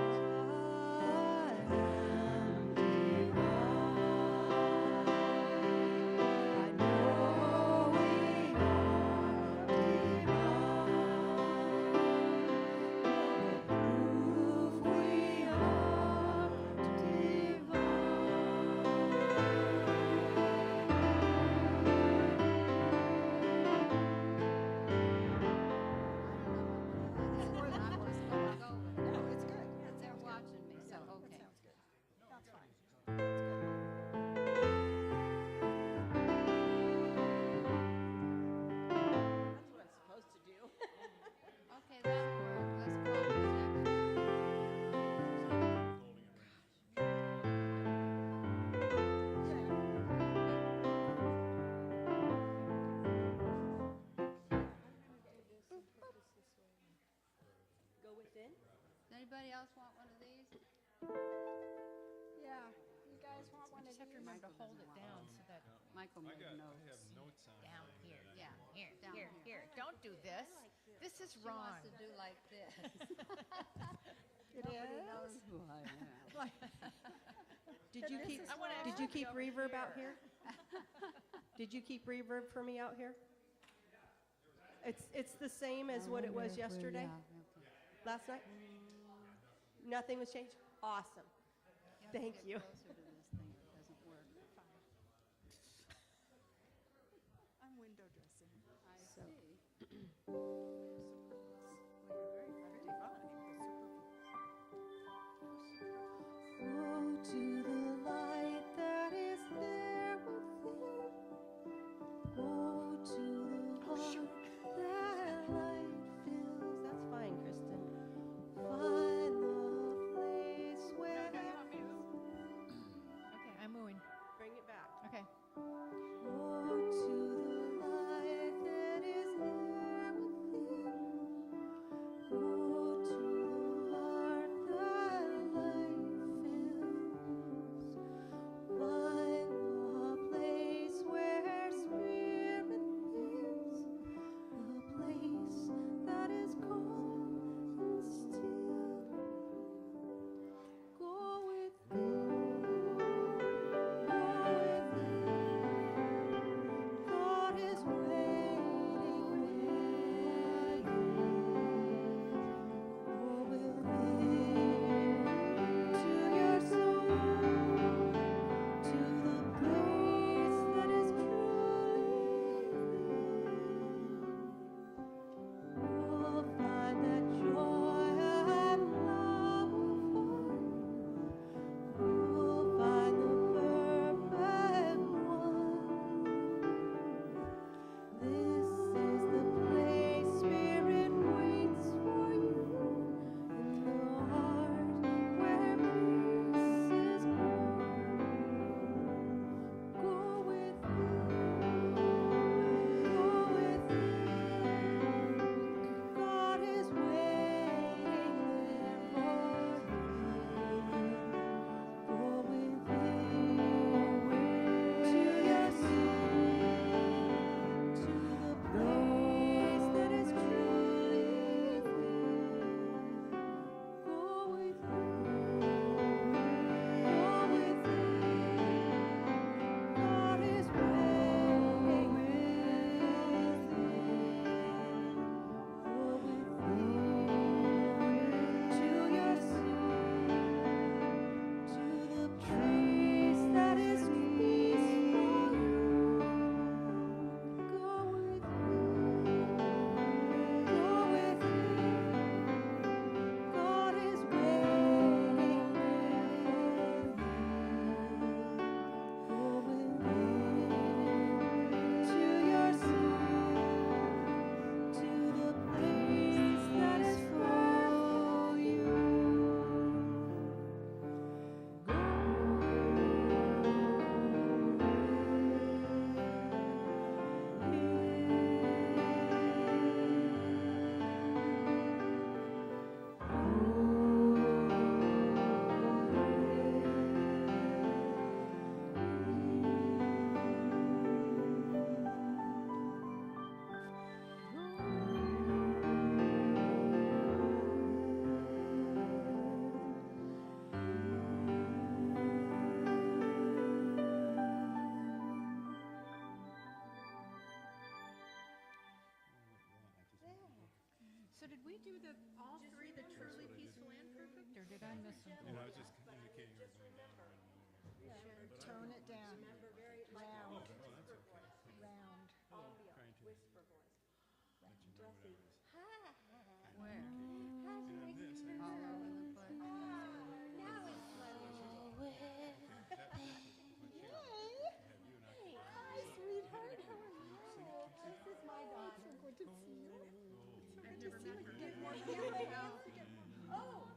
That's where I'm just gonna go with it. No, it's good. But they're watching me, so, That okay. sounds good. That's fine. That's good. That's what I'm supposed to do. Okay, that'll work. Let's call it next. Go within. Does anybody else want one of these? Yeah, you guys want one of Just have to these? remember to hold it down so that, Michael I made have notes. notes on. down here, Yeah, here, down here, here. here. Don't do this. This is She wrong. wants to do like this. It Nobody is? knows who I am. Did you keep, I wanna did you actually keep over reverb out here. here? Did you keep reverb for me out here? It's the same as what it was yesterday, Yeah, okay. last night? Nothing was changed? Awesome. have to Thank get you. closer to this thing. It doesn't work. I'm window dressing. I see. Woe to the light that is there within. Woe to the heart that light fills. That's fine, Kristen. Find the place where So did we do all three, the truly peaceful and perfect, or did I miss something? And I was just indicating we're going down right now. Tone it down. Round. Oh, that's okay. Round. Trying to let you know what I was Where? and on this. All over the place. Hi, sweetheart. How are you? This is my daughter. So good to see you. I've never met her. Get more hands again. Oh,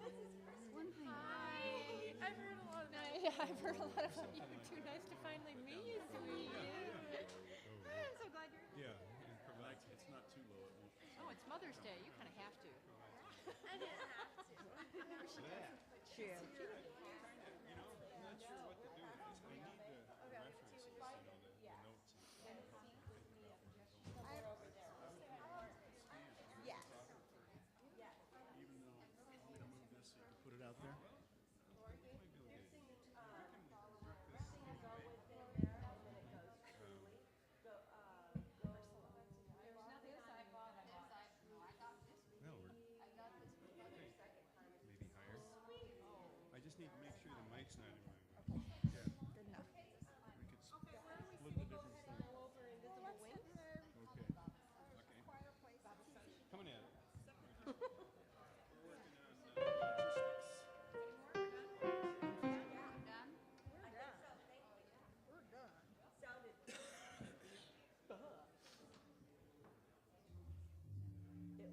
this is Kristen. Hi. I've heard a lot. I've heard a lot about you. Too nice to finally meet you, sweetie. I'm so glad you're here. Yeah, and provide. It's not too low. Oh, it's Mother's Day. You kind of have to. I didn't have to. Cheers. You know, I'm not sure what to do with this. I need the references, you know, the notes and help me think about where I'm going. Yes. Even though I'm going to move this so you can put it out there. No, maybe higher. I just need to make sure the mic's not in my way. Yeah. Good enough. We could split the difference there. Over invisible wings. Okay. Coming at it. We're working on logistics. Done? We're done. Sounded.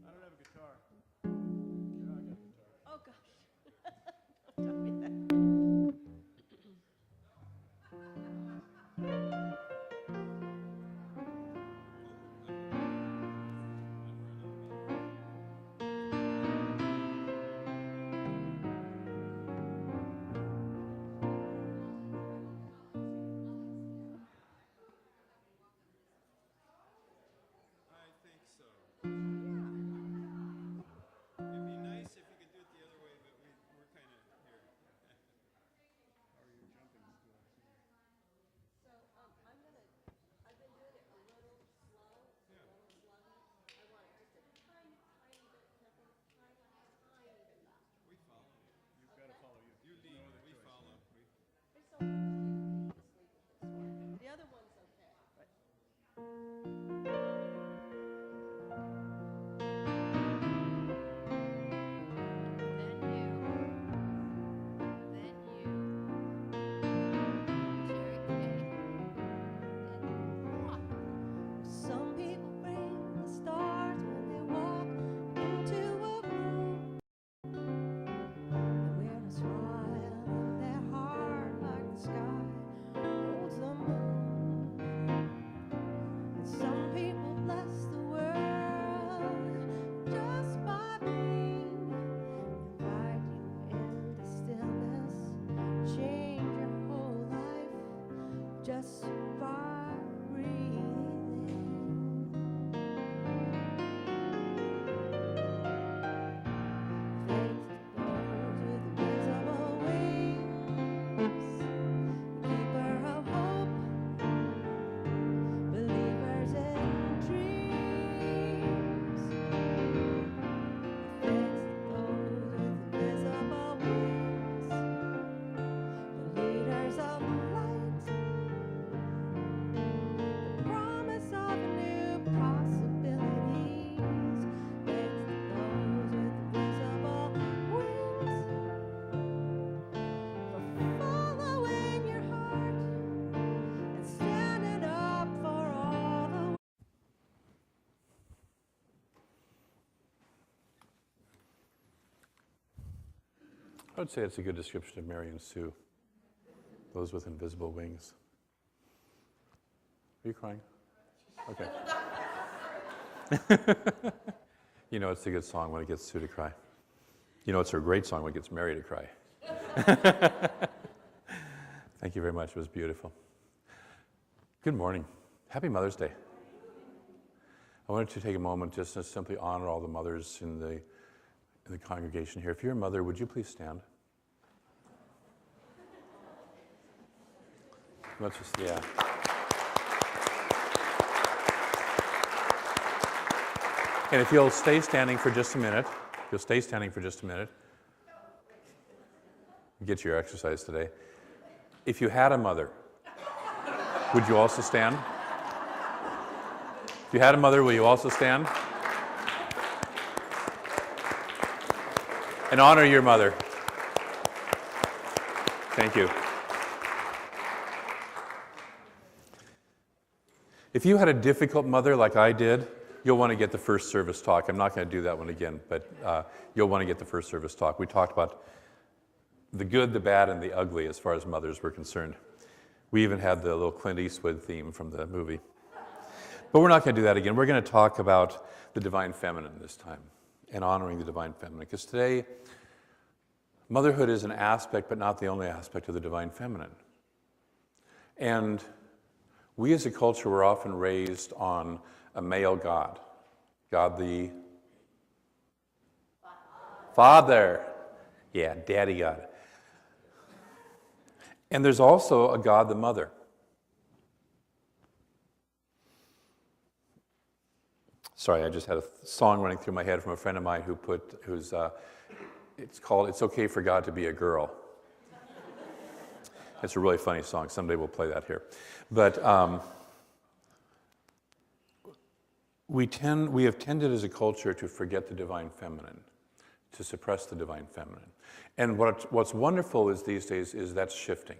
I don't have a guitar. Yeah, I got a guitar. Oh, gosh. Don't tell me that. I think so. It'd be nice if you could do it the other way, but we're kind of here. How are your jumping skills? So, I've been doing it a little slow, Yeah. I want it just a tiny, tiny bit, nothing, tiny, tiny bit faster. We follow. You've got to follow you. You lead, we follow. There's so much to sleep with this one. The other one's okay, but. Then you. Cherry cake. Some people bring the stars when they walk into a room. They wear a smile in their heart like the sky holds the moon. And some people bless the world just by being. Invite you into stillness, change your whole life just by breathing. Thanks to those with invisible wings, keeper of hope, believers in dreams. Thanks to those with invisible wings, the leaders of light, the promise of new possibilities. Thanks to those with invisible wings for following your heart and standing up for all the I would say it's a good description of Mary and Sue, those with invisible wings. Are you crying? Okay. You know it's a good song when it gets Sue to cry. You know it's a great song when it gets Mary to cry. Thank you very much. It was beautiful. Good morning. Happy Mother's Day. I wanted to take a moment just to simply honor all the mothers in the congregation here. If you're a mother, would you please stand? Let's just, yeah. And if you'll stay standing for just a minute, get your exercise today. If you had a mother, would you also stand? If you had a mother, will you also stand? And honor your mother. Thank you. If you had a difficult mother like I did, you'll want to get the first service talk. I'm not going to do that one again, but you'll want to get the first service talk. We talked about the good, the bad, and the ugly as far as mothers were concerned. We even had the little Clint Eastwood theme from the movie. But we're not going to do that again. We're going to talk about the divine feminine this time and honoring the divine feminine. Because today, motherhood is an aspect, but not the only aspect of the divine feminine. And we as a culture were often raised on a male God. God the Father. Yeah, Daddy God. And there's also a God the Mother. Sorry, I just had a song running through my head from a friend of mine it's called "It's Okay for God to Be a Girl." It's a really funny song. Someday we'll play that here. But we have tended as a culture to forget the divine feminine, to suppress the divine feminine. And what's wonderful is these days is that's shifting.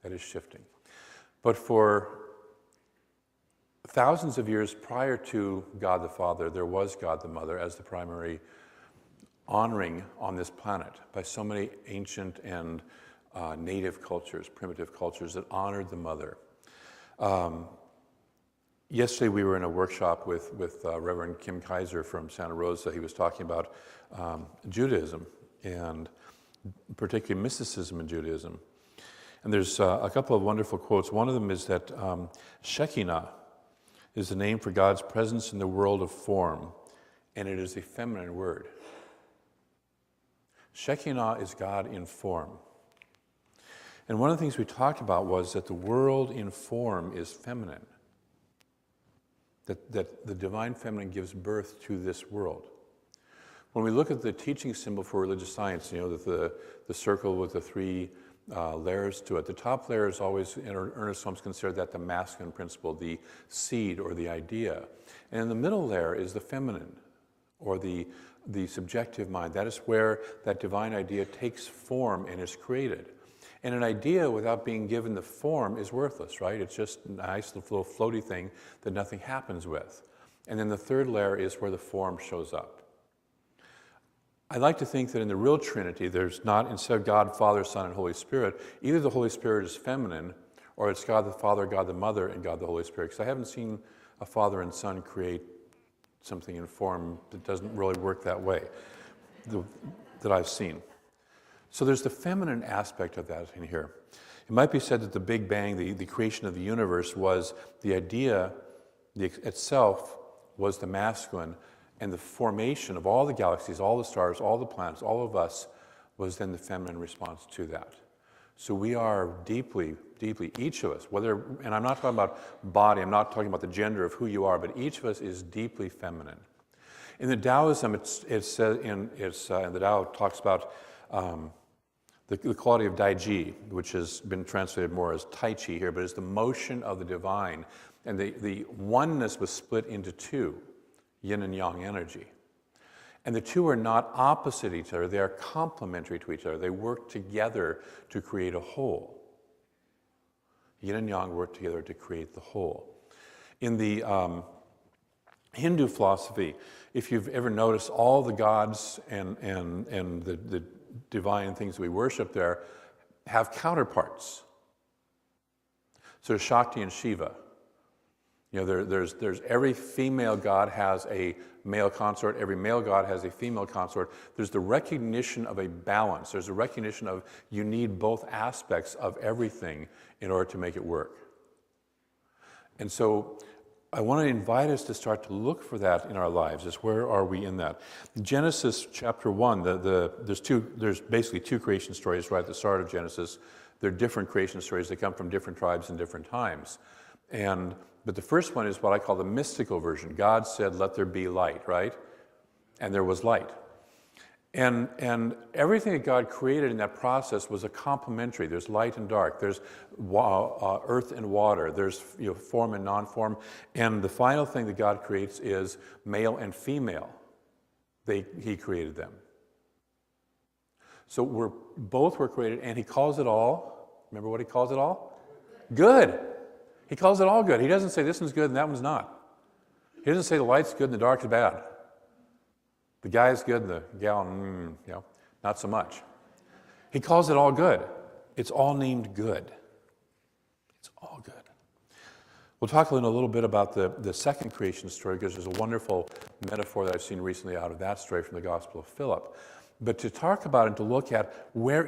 That is shifting. But for thousands of years prior to God the Father, there was God the Mother as the primary honoring on this planet by so many ancient and native cultures, primitive cultures that honored the mother. Yesterday we were in a workshop with Reverend Kim Kaiser from Santa Rosa. He was talking about Judaism and particularly mysticism in Judaism. And there's a couple of wonderful quotes. One of them is that Shekinah is the name for God's presence in the world of form, and it is a feminine word. Shekinah is God in form. And one of the things we talked about was that the world in form is feminine. That the divine feminine gives birth to this world. When we look at the teaching symbol for religious science, you know, the circle with the three layers to it. The top layer is always, in Ernest Holmes considered that the masculine principle, the seed or the idea. And in the middle layer is the feminine, or the subjective mind. That is where that divine idea takes form and is created. And an idea without being given the form is worthless, right? It's just a nice little floaty thing that nothing happens with. And then the third layer is where the form shows up. I like to think that in the real Trinity, there's not, instead of God, Father, Son, and Holy Spirit, either the Holy Spirit is feminine, or it's God the Father, God the Mother, and God the Holy Spirit. Because I haven't seen a Father and Son create something in form that doesn't really work that way, that I've seen. So there's the feminine aspect of that in here. It might be said that the Big Bang, the creation of the universe, was the idea itself was the masculine, and the formation of all the galaxies, all the stars, all the planets, all of us, was then the feminine response to that. So we are deeply, deeply, each of us, and I'm not talking about body, I'm not talking about the gender of who you are, but each of us is deeply feminine. In the Taoism, it says in the Tao talks about the quality of Daiji, which has been translated more as Tai Chi here, but it's the motion of the divine, and the oneness was split into two. Yin and yang energy. And the two are not opposite each other, they are complementary to each other. They work together to create a whole. Yin and yang work together to create the whole. In the Hindu philosophy, if you've ever noticed, all the gods and the divine things we worship there have counterparts. So there's Shakti and Shiva. You know, there's every female god has a male consort, every male god has a female consort. There's the recognition of a balance. There's a recognition of you need both aspects of everything in order to make it work. And so I want to invite us to start to look for that in our lives, is where are we in that? Genesis chapter 1, there's basically two creation stories right at the start of Genesis. They're different creation stories that come from different tribes and different times. And But the first one is what I call the mystical version. God said, let there be light, right? And there was light. And everything that God created in that process was a complementary. There's light and dark. There's earth and water. There's form and non-form. And the final thing that God creates is male and female. He created them. So both were created, and he calls it all, remember what he calls it all? Good. He calls it all good. He doesn't say this one's good and that one's not. He doesn't say the light's good and the dark is bad. The guy's good and the gal, not so much. He calls it all good. It's all named good. It's all good. We'll talk a little bit about the second creation story, because there's a wonderful metaphor that I've seen recently out of that story from the Gospel of Philip. But to talk about and to look at where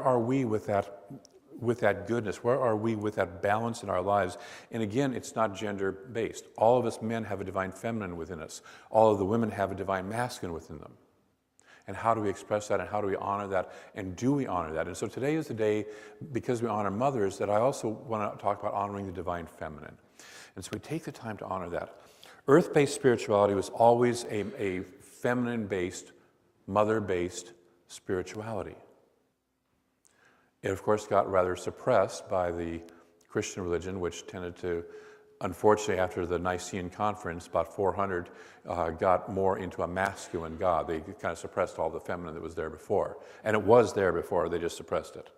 are we with that goodness? Where are we with that balance in our lives? And again, it's not gender-based. All of us men have a divine feminine within us. All of the women have a divine masculine within them. And how do we express that, and how do we honor that, and do we honor that? And so today is the day, because we honor mothers, that I also want to talk about honoring the divine feminine. And so we take the time to honor that. Earth-based spirituality was always a feminine-based, mother-based spirituality. It, of course, got rather suppressed by the Christian religion, which tended to, unfortunately, after the Nicene Conference, about 400, got more into a masculine God. They kind of suppressed all the feminine that was there before. And it was there before, they just suppressed it.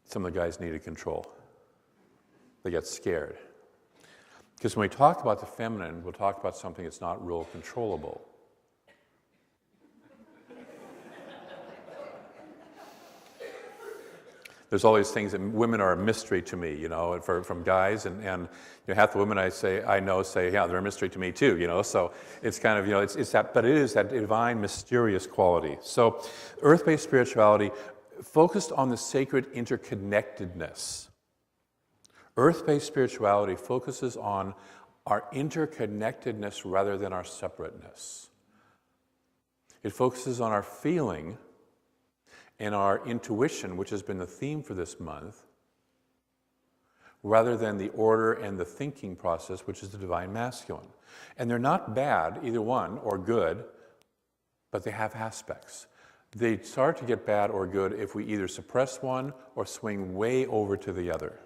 Some of the guys needed control. They got scared. Because when we talk about the feminine, we'll talk about something that's not real controllable. There's all these things that women are a mystery to me, from guys, and half the women I know say, yeah, they're a mystery to me too, so it's kind of, it's that, but it is that divine, mysterious quality. So earth-based spirituality focused on the sacred interconnectedness. Earth-based spirituality focuses on our interconnectedness rather than our separateness. It focuses on our feeling and our intuition, which has been the theme for this month, rather than the order and the thinking process, which is the divine masculine. And they're not bad, either one, or good, but they have aspects. They start to get bad or good if we either suppress one or swing way over to the other.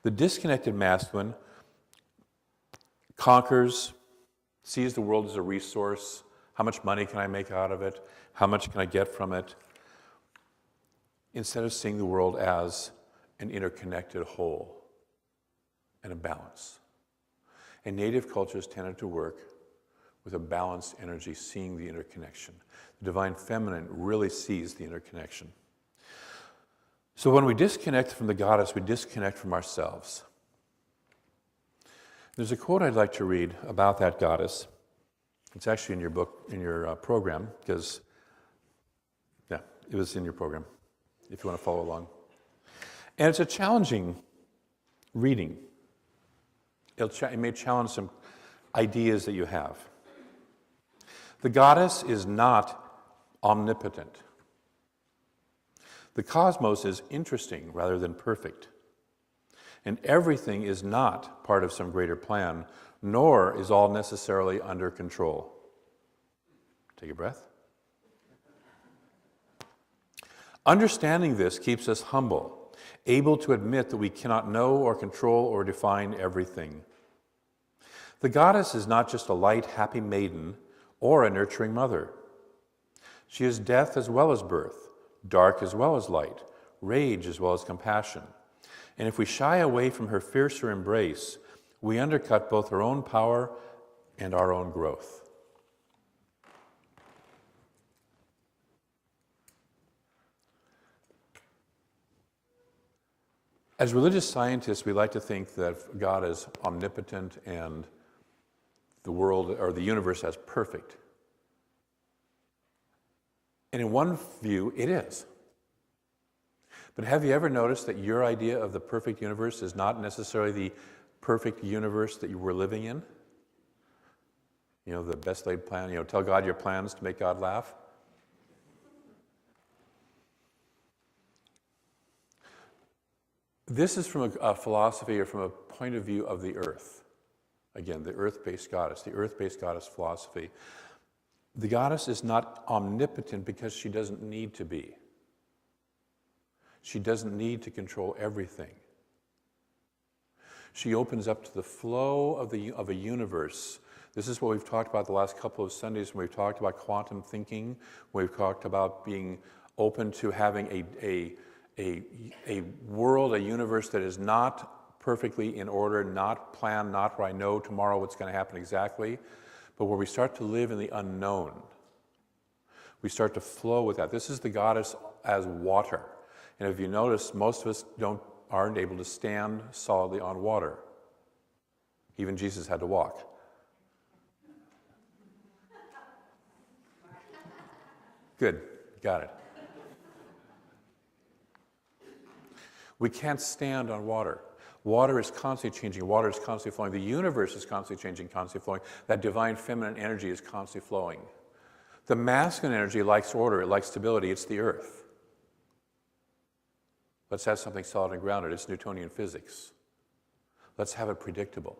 The disconnected masculine conquers, sees the world as a resource. How much money can I make out of it? How much can I get from it? Instead of seeing the world as an interconnected whole and a balance. And native cultures tended to work with a balanced energy, seeing the interconnection. The divine feminine really sees the interconnection. So when we disconnect from the goddess, we disconnect from ourselves. There's a quote I'd like to read about that goddess. It's actually in your book, in your program, because, it was in your program, if you want to follow along. And it's a challenging reading. It may challenge some ideas that you have. The goddess is not omnipotent. The cosmos is interesting rather than perfect. And everything is not part of some greater plan, nor is all necessarily under control. Take a breath. Understanding this keeps us humble, able to admit that we cannot know or control or define everything. The goddess is not just a light, happy maiden or a nurturing mother. She is death as well as birth, dark as well as light, rage as well as compassion. And if we shy away from her fiercer embrace, we undercut both her own power and our own growth. As religious scientists, we like to think that God is omnipotent and the world or the universe as perfect. And in one view, it is. But have you ever noticed that your idea of the perfect universe is not necessarily the perfect universe that you were living in? The best laid plan, tell God your plans to make God laugh. This is from a philosophy or from a point of view of the earth. Again, the earth-based goddess philosophy. The goddess is not omnipotent because she doesn't need to be. She doesn't need to control everything. She opens up to the flow of a universe. This is what we've talked about the last couple of Sundays when we've talked about quantum thinking, when we've talked about being open to having a world, a universe that is not perfectly in order, not planned, not where I know tomorrow what's going to happen exactly, but where we start to live in the unknown. We start to flow with that. This is the goddess as water. And if you notice, most of us aren't able to stand solidly on water. Even Jesus had to walk. Good, got it. We can't stand on water. Water is constantly changing. Water is constantly flowing. The universe is constantly changing, constantly flowing. That divine feminine energy is constantly flowing. The masculine energy likes order. It likes stability. It's the earth. Let's have something solid and grounded. It's Newtonian physics. Let's have it predictable.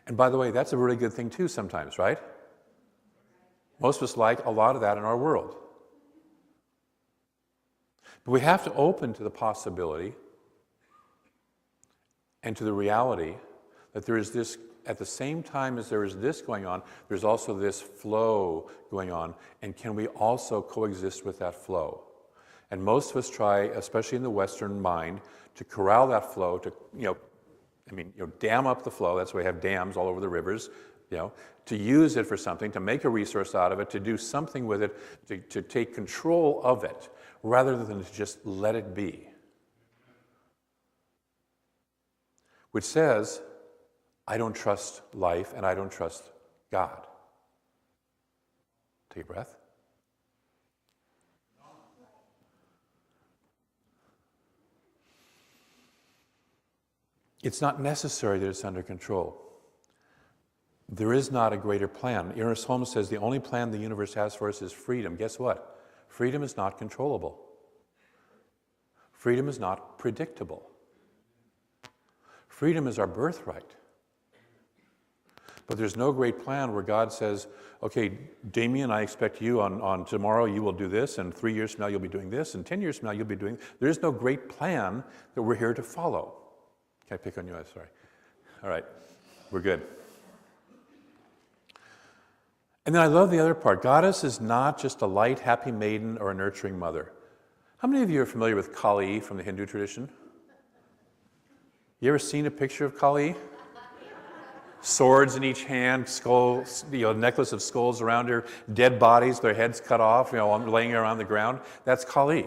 And by the way, that's a really good thing too sometimes, right? Most of us like a lot of that in our world. But we have to open to the possibility and to the reality that there is this, at the same time as there is this going on, there's also this flow going on, and can we also coexist with that flow? And most of us try, especially in the Western mind, to corral that flow, to, dam up the flow. That's why we have dams all over the rivers, to use it for something, to make a resource out of it, to do something with it, to take control of it, rather than to just let it be. Which says, I don't trust life and I don't trust God. Take a breath. It's not necessary that it's under control. There is not a greater plan. Ernest Holmes says the only plan the universe has for us is freedom. Guess what? Freedom is not controllable. Freedom is not predictable. Freedom is our birthright. But there's no great plan where God says, okay, Damien, I expect you on tomorrow you will do this, and 3 years from now you'll be doing this, and 10 years from now you'll be doing this. There is no great plan that we're here to follow. Can I pick on you? I'm sorry. All right, we're good. And then I love the other part. Goddess is not just a light, happy maiden or a nurturing mother. How many of you are familiar with Kali from the Hindu tradition? You ever seen a picture of Kali? Swords in each hand, skulls, necklace of skulls around her, dead bodies, their heads cut off, laying around the ground. That's Kali.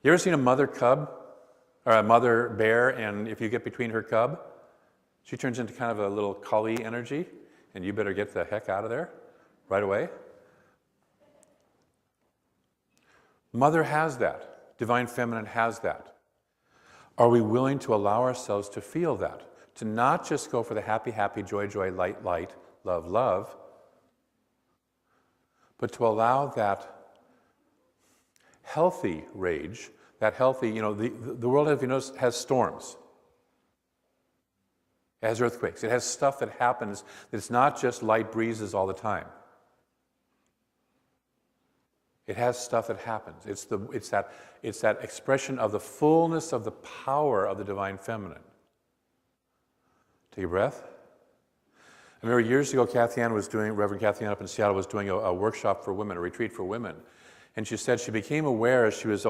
You ever seen a mother cub or a mother bear, and if you get between her cub, she turns into kind of a little Kali energy, and you better get the heck out of there right away? Mother has that. Divine Feminine has that. Are we willing to allow ourselves to feel that? To not just go for the happy, happy, joy, joy, light, light, love, love, but to allow that healthy rage, that healthy, the world, have you noticed, has storms. It has earthquakes. It has stuff that happens that's not just light breezes all the time. It has stuff that happens. It's that expression of the fullness of the power of the Divine Feminine. Take a breath. I remember years ago, Reverend Kathy Ann up in Seattle was doing a workshop for women, a retreat for women. And she said she became aware as she was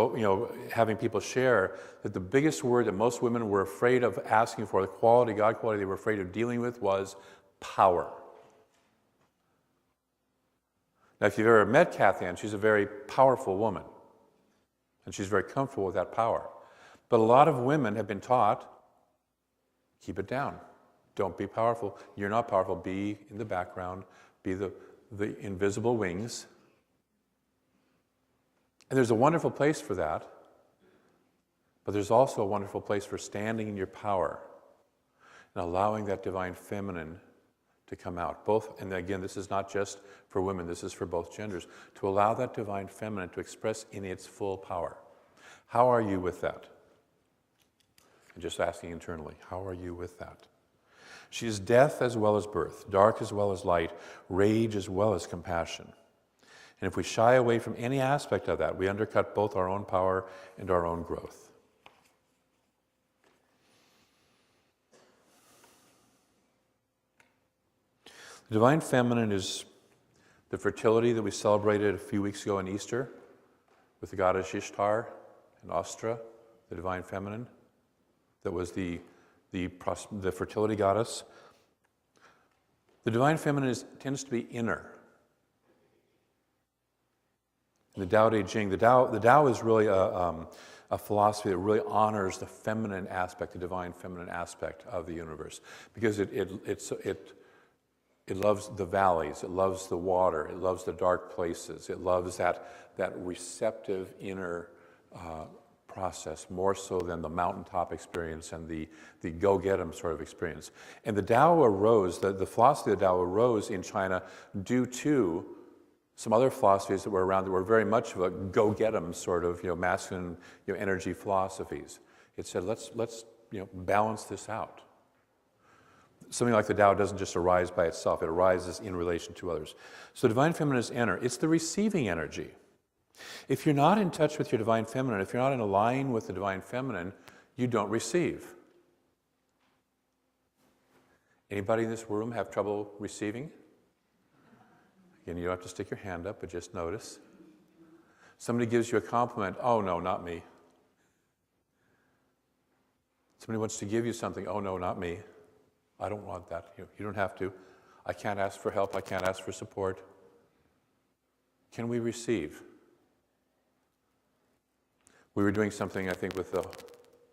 having people share that the biggest word that most women were afraid of asking for, the quality, God quality they were afraid of dealing with, was power. Now, if you've ever met Kathy Ann, she's a very powerful woman. And she's very comfortable with that power. But a lot of women have been taught, keep it down. Don't be powerful. You're not powerful. Be in the background. Be the invisible wings. And there's a wonderful place for that. But there's also a wonderful place for standing in your power and allowing that Divine Feminine to come out. Both, and again, this is not just for women, this is for both genders, to allow that Divine Feminine to express in its full power. How are you with that? And just asking internally, how are you with that? She is death as well as birth, dark as well as light, rage as well as compassion. And if we shy away from any aspect of that, we undercut both our own power and our own growth. The Divine Feminine is the fertility that we celebrated a few weeks ago on Easter with the goddess Ishtar and Astra, the Divine Feminine. That was the fertility goddess. The Divine Feminine tends to be inner. In the Tao Te Ching, the Tao is really a philosophy that really honors the feminine aspect, the divine feminine aspect of the universe, because it loves the valleys, it loves the water, it loves the dark places, it loves that receptive inner process more so than the mountaintop experience and the go-get-em sort of experience. And the Tao arose, the philosophy of the Tao arose in China due to some other philosophies that were around that were very much of a go-get-em sort of, masculine, energy philosophies. It said, let's balance this out. Something like the Tao doesn't just arise by itself, it arises in relation to others. So Divine Feminine is inner. It's the receiving energy. If you're not in touch with your Divine Feminine, if you're not in line with the Divine Feminine, you don't receive. Anybody in this room have trouble receiving? Again, you don't have to stick your hand up, but just notice. Somebody gives you a compliment, oh no, not me. Somebody wants to give you something, oh no, not me. I don't want that. You don't have to. I can't ask for help. I can't ask for support. Can we receive? We were doing something, I think, with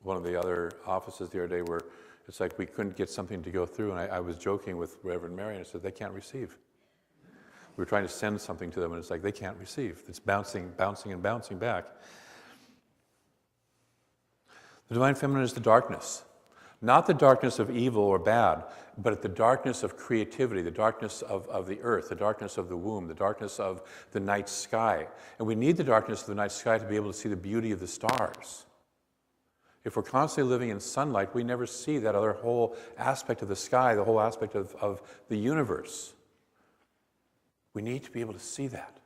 one of the other offices the other day where it's like we couldn't get something to go through, and I was joking with Reverend Mary, and I said, they can't receive. We were trying to send something to them, and it's like they can't receive. It's bouncing, and bouncing back. The Divine Feminine is the darkness. Not the darkness of evil or bad, but the darkness of creativity, the darkness of the earth, the darkness of the womb, the darkness of the night sky. And we need the darkness of the night sky to be able to see the beauty of the stars. If we're constantly living in sunlight, we never see that other whole aspect of the sky, the whole aspect of the universe. We need to be able to see that.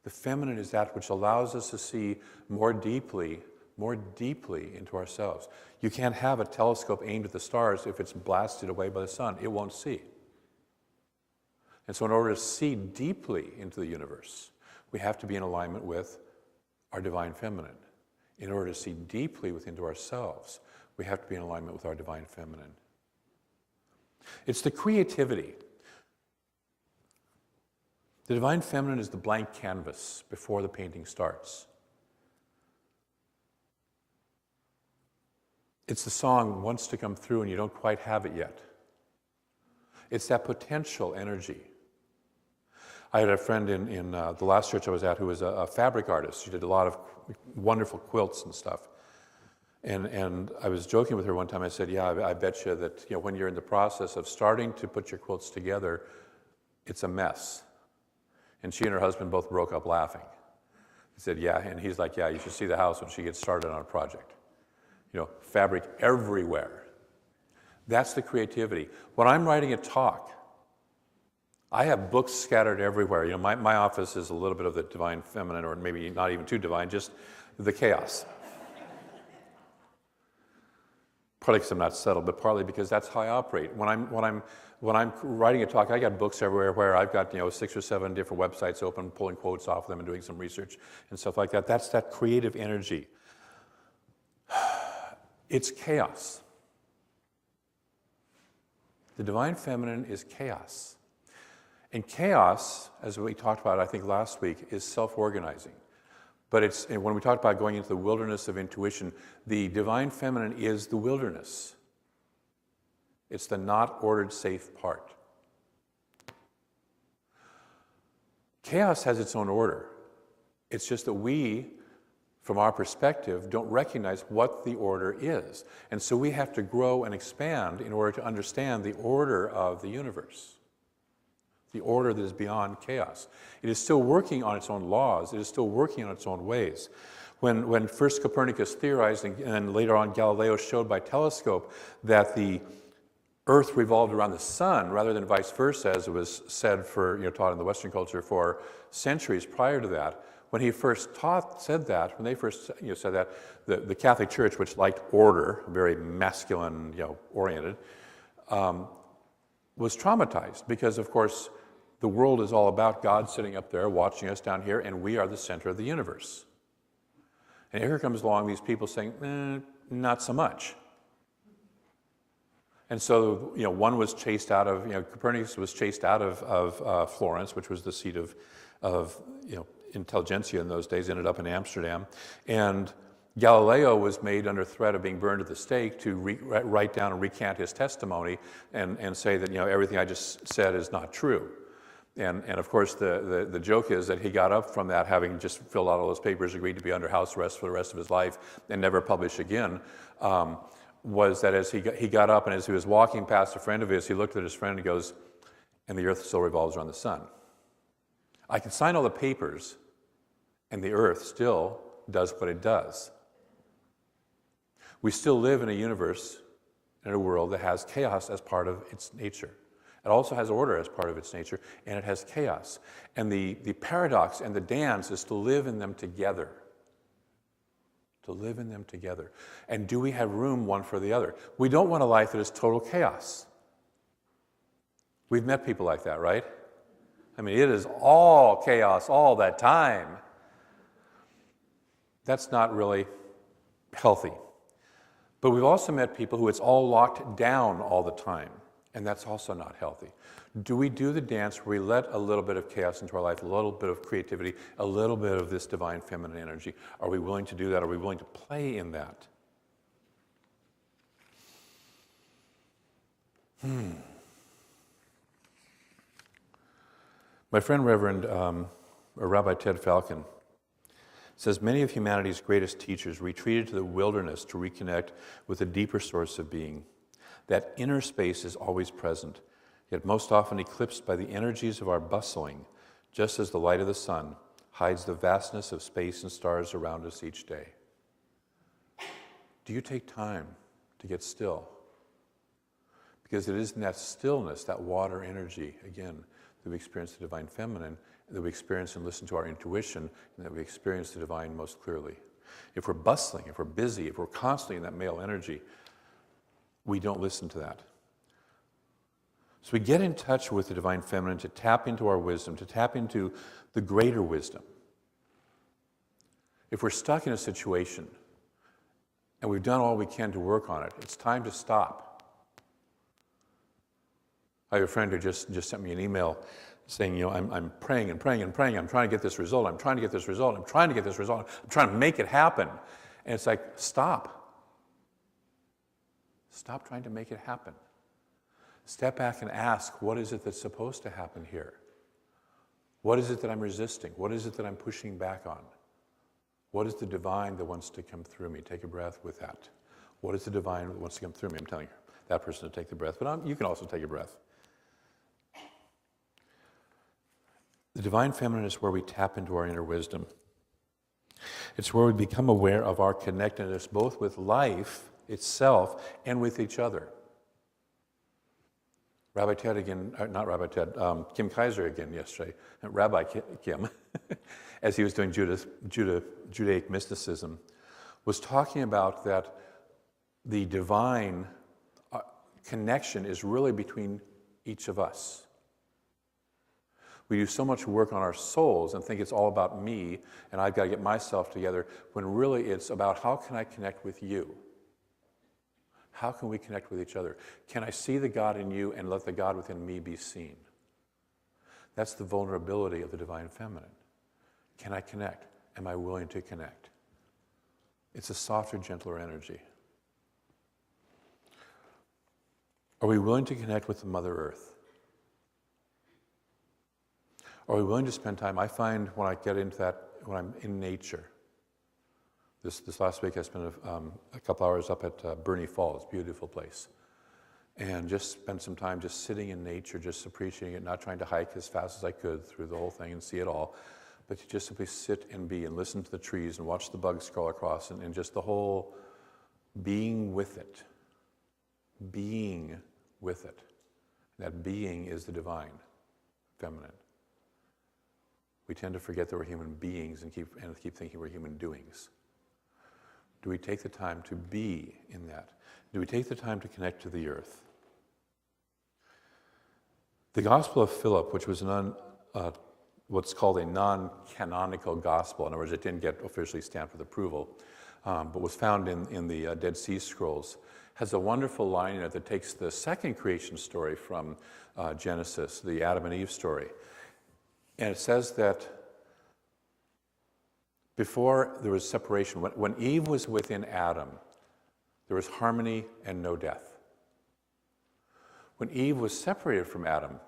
The feminine is that which allows us to see more deeply into ourselves. You can't have a telescope aimed at the stars if it's blasted away by the sun. It won't see. And so in order to see deeply into the universe, we have to be in alignment with our Divine Feminine. In order to see deeply into ourselves, we have to be in alignment with our Divine Feminine. It's the creativity. The Divine Feminine is the blank canvas before the painting starts. It's the song wants to come through and you don't quite have it yet. It's that potential energy. I had a friend in the last church I was at who was a fabric artist. She did a lot of wonderful quilts and stuff. And I was joking with her one time. I said, yeah, I bet you that when you're in the process of starting to put your quilts together, it's a mess. And she and her husband both broke up laughing. He said, yeah, and he's like, yeah, you should see the house when she gets started on a project. Fabric everywhere. That's the creativity. When I'm writing a talk, I have books scattered everywhere. My office is a little bit of the Divine Feminine, or maybe not even too divine, just the chaos. Partly because I'm not settled, but partly because that's how I operate. When I'm writing a talk, I got books everywhere where I've got 6 or 7 different websites open, pulling quotes off of them and doing some research and stuff like that. That's that creative energy. It's chaos. The Divine Feminine is chaos. And chaos, as we talked about, I think last week, is self-organizing. But when we talked about going into the wilderness of intuition, the Divine Feminine is the wilderness. It's the not ordered safe part. Chaos has its own order. It's just that we, from our perspective, don't recognize what the order is. And so we have to grow and expand in order to understand the order of the universe, the order that is beyond chaos. It is still working on its own laws. It is still working on its own ways. When first Copernicus theorized and later on Galileo showed by telescope that the Earth revolved around the sun rather than vice versa, as it was said taught in the Western culture for centuries prior to that. When he first said that, when they first said that, the Catholic Church, which liked order, very masculine, oriented, was traumatized because, of course, the world is all about God sitting up there watching us down here, and we are the center of the universe. And here comes along these people saying, not so much. And so, one was chased out of, Copernicus was chased out of Florence, which was the seat of intelligentsia in those days, ended up in Amsterdam. And Galileo was made under threat of being burned at the stake to write down and recant his testimony and say that, everything I just said is not true. And of course, the joke is that he got up from that, having just filled out all those papers, agreed to be under house arrest for the rest of his life and never publish again, was that as he got up and as he was walking past a friend of his, he looked at his friend and goes, and the earth still revolves around the sun. I can sign all the papers, and the earth still does what it does. We still live in a universe, in a world that has chaos as part of its nature. It also has order as part of its nature, and it has chaos. And the paradox and the dance is to live in them together. To live in them together. And do we have room one for the other? We don't want a life that is total chaos. We've met people like that, right? I mean, it is all chaos all that time. That's not really healthy. But we've also met people who it's all locked down all the time, and that's also not healthy. Do we do the dance where we let a little bit of chaos into our life, a little bit of creativity, a little bit of this divine feminine energy? Are we willing to do that? Are we willing to play in that? My friend Rabbi Ted Falcon says many of humanity's greatest teachers retreated to the wilderness to reconnect with a deeper source of being. That inner space is always present, yet most often eclipsed by the energies of our bustling, just as the light of the sun hides the vastness of space and stars around us each day. Do you take time to get still? Because it is in that stillness, that water energy, again, that we experience the divine feminine, that we experience and listen to our intuition, and that we experience the divine most clearly. If we're bustling, if we're busy, if we're constantly in that male energy, we don't listen to that. So we get in touch with the divine feminine to tap into our wisdom, to tap into the greater wisdom. If we're stuck in a situation and we've done all we can to work on it, it's time to stop. I have a friend who just sent me an email saying, I'm praying and praying and praying. I'm trying to get this result. I'm trying to get this result. I'm trying to get this result. I'm trying to make it happen. And it's like, stop. Stop trying to make it happen. Step back and ask, what is it that's supposed to happen here? What is it that I'm resisting? What is it that I'm pushing back on? What is the divine that wants to come through me? Take a breath with that. What is the divine that wants to come through me? I'm telling that person to take the breath, but you can also take a breath. The divine feminine is where we tap into our inner wisdom. It's where we become aware of our connectedness both with life itself and with each other. Rabbi Ted again, not Rabbi Ted, Kim Kaiser again yesterday, Rabbi Kim, as he was doing Judaic mysticism, was talking about that the divine connection is really between each of us. We do so much work on our souls and think it's all about me and I've got to get myself together, when really it's about how can I connect with you? How can we connect with each other? Can I see the God in you and let the God within me be seen? That's the vulnerability of the divine feminine. Can I connect? Am I willing to connect? It's a softer, gentler energy. Are we willing to connect with the Mother Earth? Are we willing to spend time? I find when I get into that, when I'm in nature. This last week I spent a couple hours up at Bernie Falls, beautiful place. And just spent some time just sitting in nature, just appreciating it, not trying to hike as fast as I could through the whole thing and see it all, but you just simply sit and be and listen to the trees and watch the bugs crawl across and just the whole being with it. Being with it. That being is the divine, feminine. We tend to forget that we're human beings and keep thinking we're human doings. Do we take the time to be in that? Do we take the time to connect to the earth? The Gospel of Philip, which was what's called a non-canonical gospel, in other words, it didn't get officially stamped with approval, but was found in the Dead Sea Scrolls, has a wonderful line in it that takes the second creation story from Genesis, the Adam and Eve story. And it says that before there was separation, when Eve was within Adam, there was harmony and no death. When Eve was separated from Adam,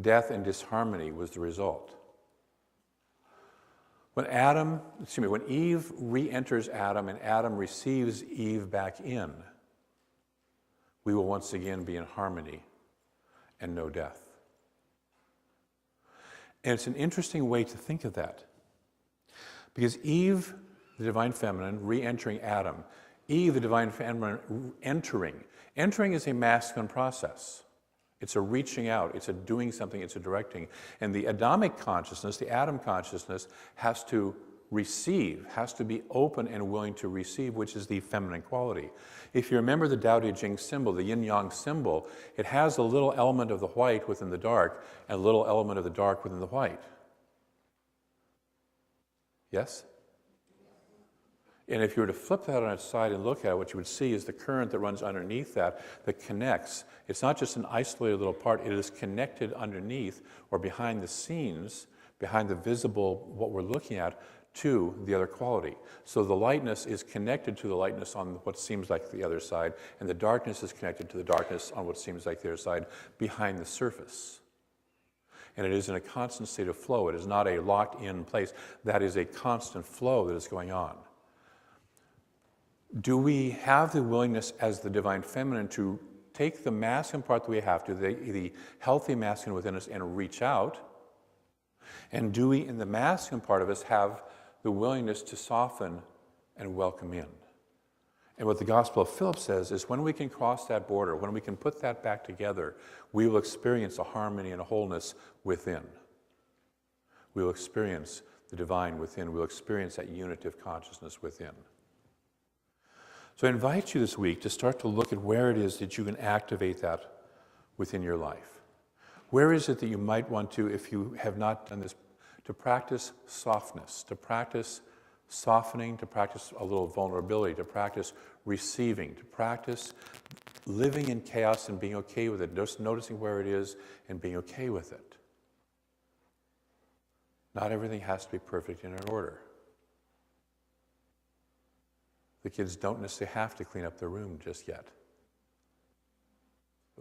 death and disharmony was the result. When Eve re-enters Adam and Adam receives Eve back in, we will once again be in harmony and no death. And it's an interesting way to think of that. Because Eve, the divine feminine, re-entering Adam, Eve, the divine feminine, entering. Entering is a masculine process. It's a reaching out, it's a doing something, it's a directing. And the Adamic consciousness, the Adam consciousness, has to receive, has to be open and willing to receive, which is the feminine quality. If you remember the Tao Te Ching symbol, the yin-yang symbol, it has a little element of the white within the dark and a little element of the dark within the white. Yes? And if you were to flip that on its side and look at it, what you would see is the current that runs underneath that connects. It's not just an isolated little part, it is connected underneath or behind the scenes, behind the visible, what we're looking at, to the other quality. So the lightness is connected to the lightness on what seems like the other side, and the darkness is connected to the darkness on what seems like the other side behind the surface. And it is in a constant state of flow. It is not a locked-in place. That is a constant flow that is going on. Do we have the willingness as the divine feminine to take the masculine part that we have to, the healthy masculine within us, and reach out? And do we, in the masculine part of us, have the willingness to soften and welcome in? And what the Gospel of Philip says is when we can cross that border, when we can put that back together, we will experience a harmony and a wholeness within. We will experience the divine within. We'll experience that unitive consciousness within. So I invite you this week to start to look at where it is that you can activate that within your life. Where is it that you might want to, if you have not done this, to practice softness, to practice softening, to practice a little vulnerability, to practice receiving, to practice living in chaos and being okay with it, just noticing where it is and being okay with it. Not everything has to be perfect and in order. The kids don't necessarily have to clean up their room just yet.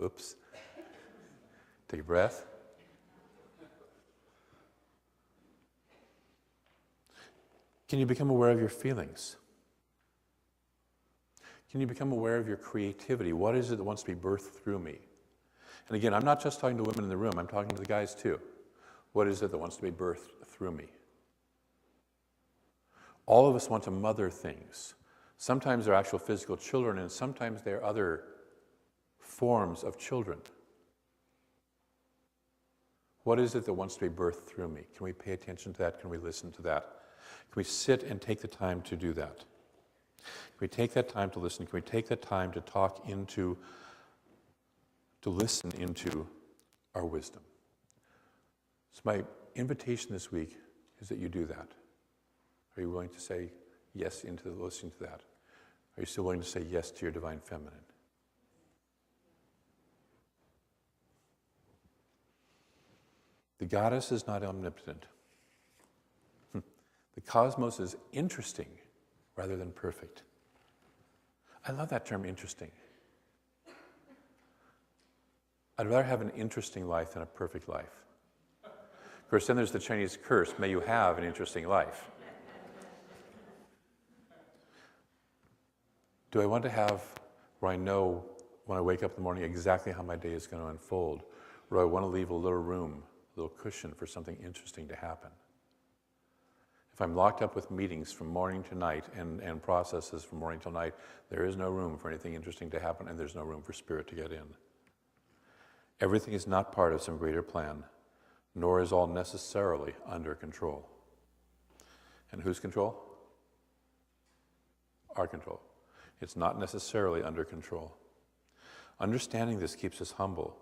Oops. Take a breath. Can you become aware of your feelings? Can you become aware of your creativity? What is it that wants to be birthed through me? And again, I'm not just talking to women in the room, I'm talking to the guys too. What is it that wants to be birthed through me? All of us want to mother things. Sometimes they're actual physical children, and sometimes they're other forms of children. What is it that wants to be birthed through me? Can we pay attention to that? Can we listen to that? Can we sit and take the time to do that? Can we take that time to listen? Can we take that time to listen into our wisdom? So my invitation this week is that you do that. Are you willing to say yes into listening to that? Are you still willing to say yes to your divine feminine? The goddess is not omnipotent. The cosmos is interesting rather than perfect. I love that term, interesting. I'd rather have an interesting life than a perfect life. Of course, then there's the Chinese curse, may you have an interesting life. Do I want to have where I know when I wake up in the morning exactly how my day is going to unfold? Or do I want to leave a little room, a little cushion for something interesting to happen. If I'm locked up with meetings from morning to night and processes from morning till night, there is no room for anything interesting to happen, and there's no room for Spirit to get in. Everything is not part of some greater plan, nor is all necessarily under control. And whose control? Our control. It's not necessarily under control. Understanding this keeps us humble,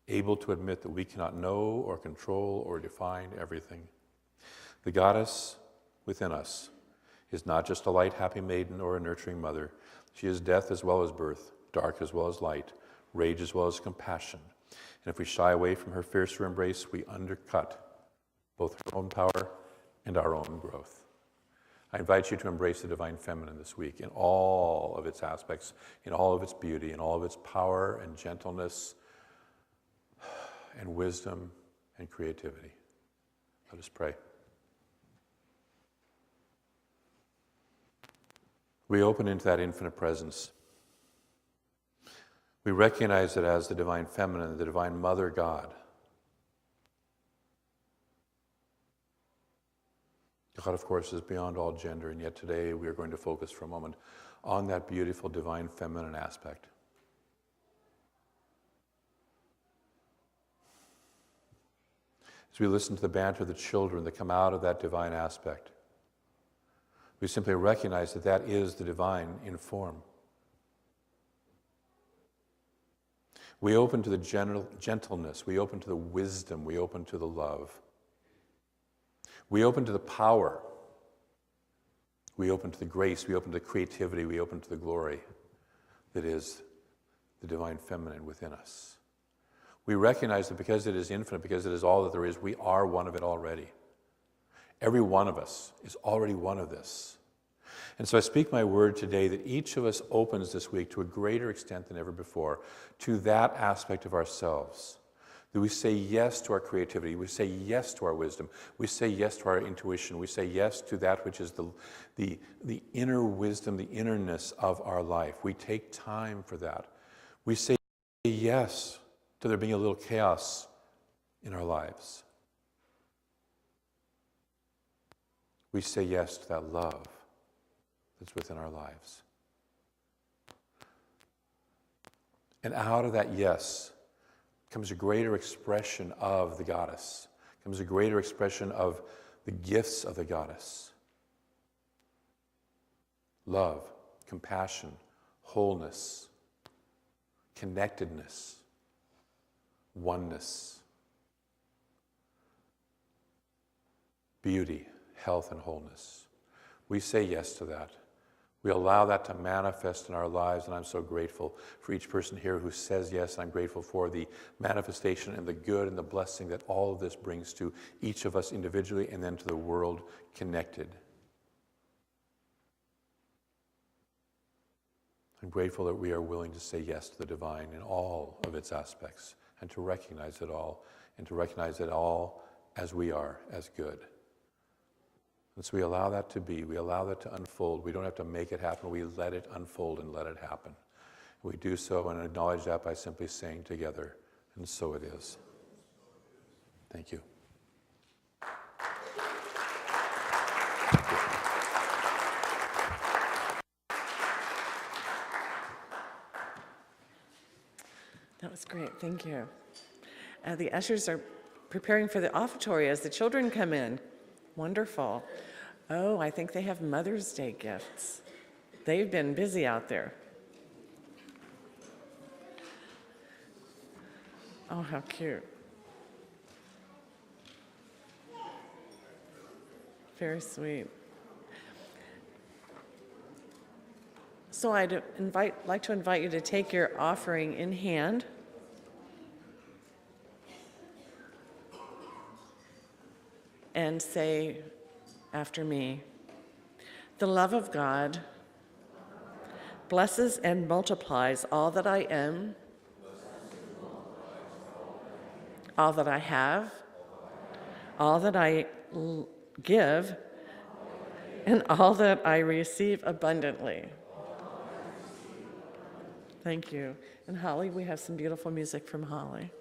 able to admit that we cannot know or control or define everything. The goddess within us is not just a light, happy maiden or a nurturing mother. She is death as well as birth, dark as well as light, rage as well as compassion. And if we shy away from her fiercer embrace, we undercut both her own power and our own growth. I invite you to embrace the Divine Feminine this week in all of its aspects, in all of its beauty, in all of its power and gentleness and wisdom and creativity. Let us pray. We open into that infinite presence. We recognize it as the Divine Feminine, the Divine Mother God. God, of course, is beyond all gender, and yet today we are going to focus for a moment on that beautiful Divine Feminine aspect. As we listen to the banter of the children that come out of that divine aspect, we simply recognize that that is the divine in form. We open to the gentleness, we open to the wisdom, we open to the love. We open to the power. We open to the grace, we open to the creativity, we open to the glory that is the Divine Feminine within us. We recognize that because it is infinite, because it is all that there is, we are one of it already. Every one of us is already one of this. And so I speak my word today that each of us opens this week to a greater extent than ever before to that aspect of ourselves. That we say yes to our creativity, we say yes to our wisdom, we say yes to our intuition, we say yes to that which is the inner wisdom, the innerness of our life. We take time for that. We say yes to there being a little chaos in our lives. We say yes to that love that's within our lives. And out of that yes comes a greater expression of the goddess, comes a greater expression of the gifts of the goddess. Love, compassion, wholeness, connectedness, oneness, beauty, health, and wholeness. We say yes to that. We allow that to manifest in our lives, and I'm so grateful for each person here who says yes. I'm grateful for the manifestation and the good and the blessing that all of this brings to each of us individually and then to the world connected. I'm grateful that we are willing to say yes to the divine in all of its aspects and to recognize it all and to recognize it all as we are, as good. And so we allow that to be, we allow that to unfold. We don't have to make it happen, we let it unfold and let it happen. We do so and acknowledge that by simply saying together, and so it is. Thank you. That was great, thank you. The ushers are preparing for the offertory as the children come in. Wonderful. Oh, I think they have Mother's Day gifts. They've been busy out there. Oh, how cute. Very sweet. So I'd like to invite you to take your offering in hand. And say after me, the love of God blesses and multiplies all that I am, all that I have, all that I give, and all that I receive abundantly. Thank you. And Holly, we have some beautiful music from Holly.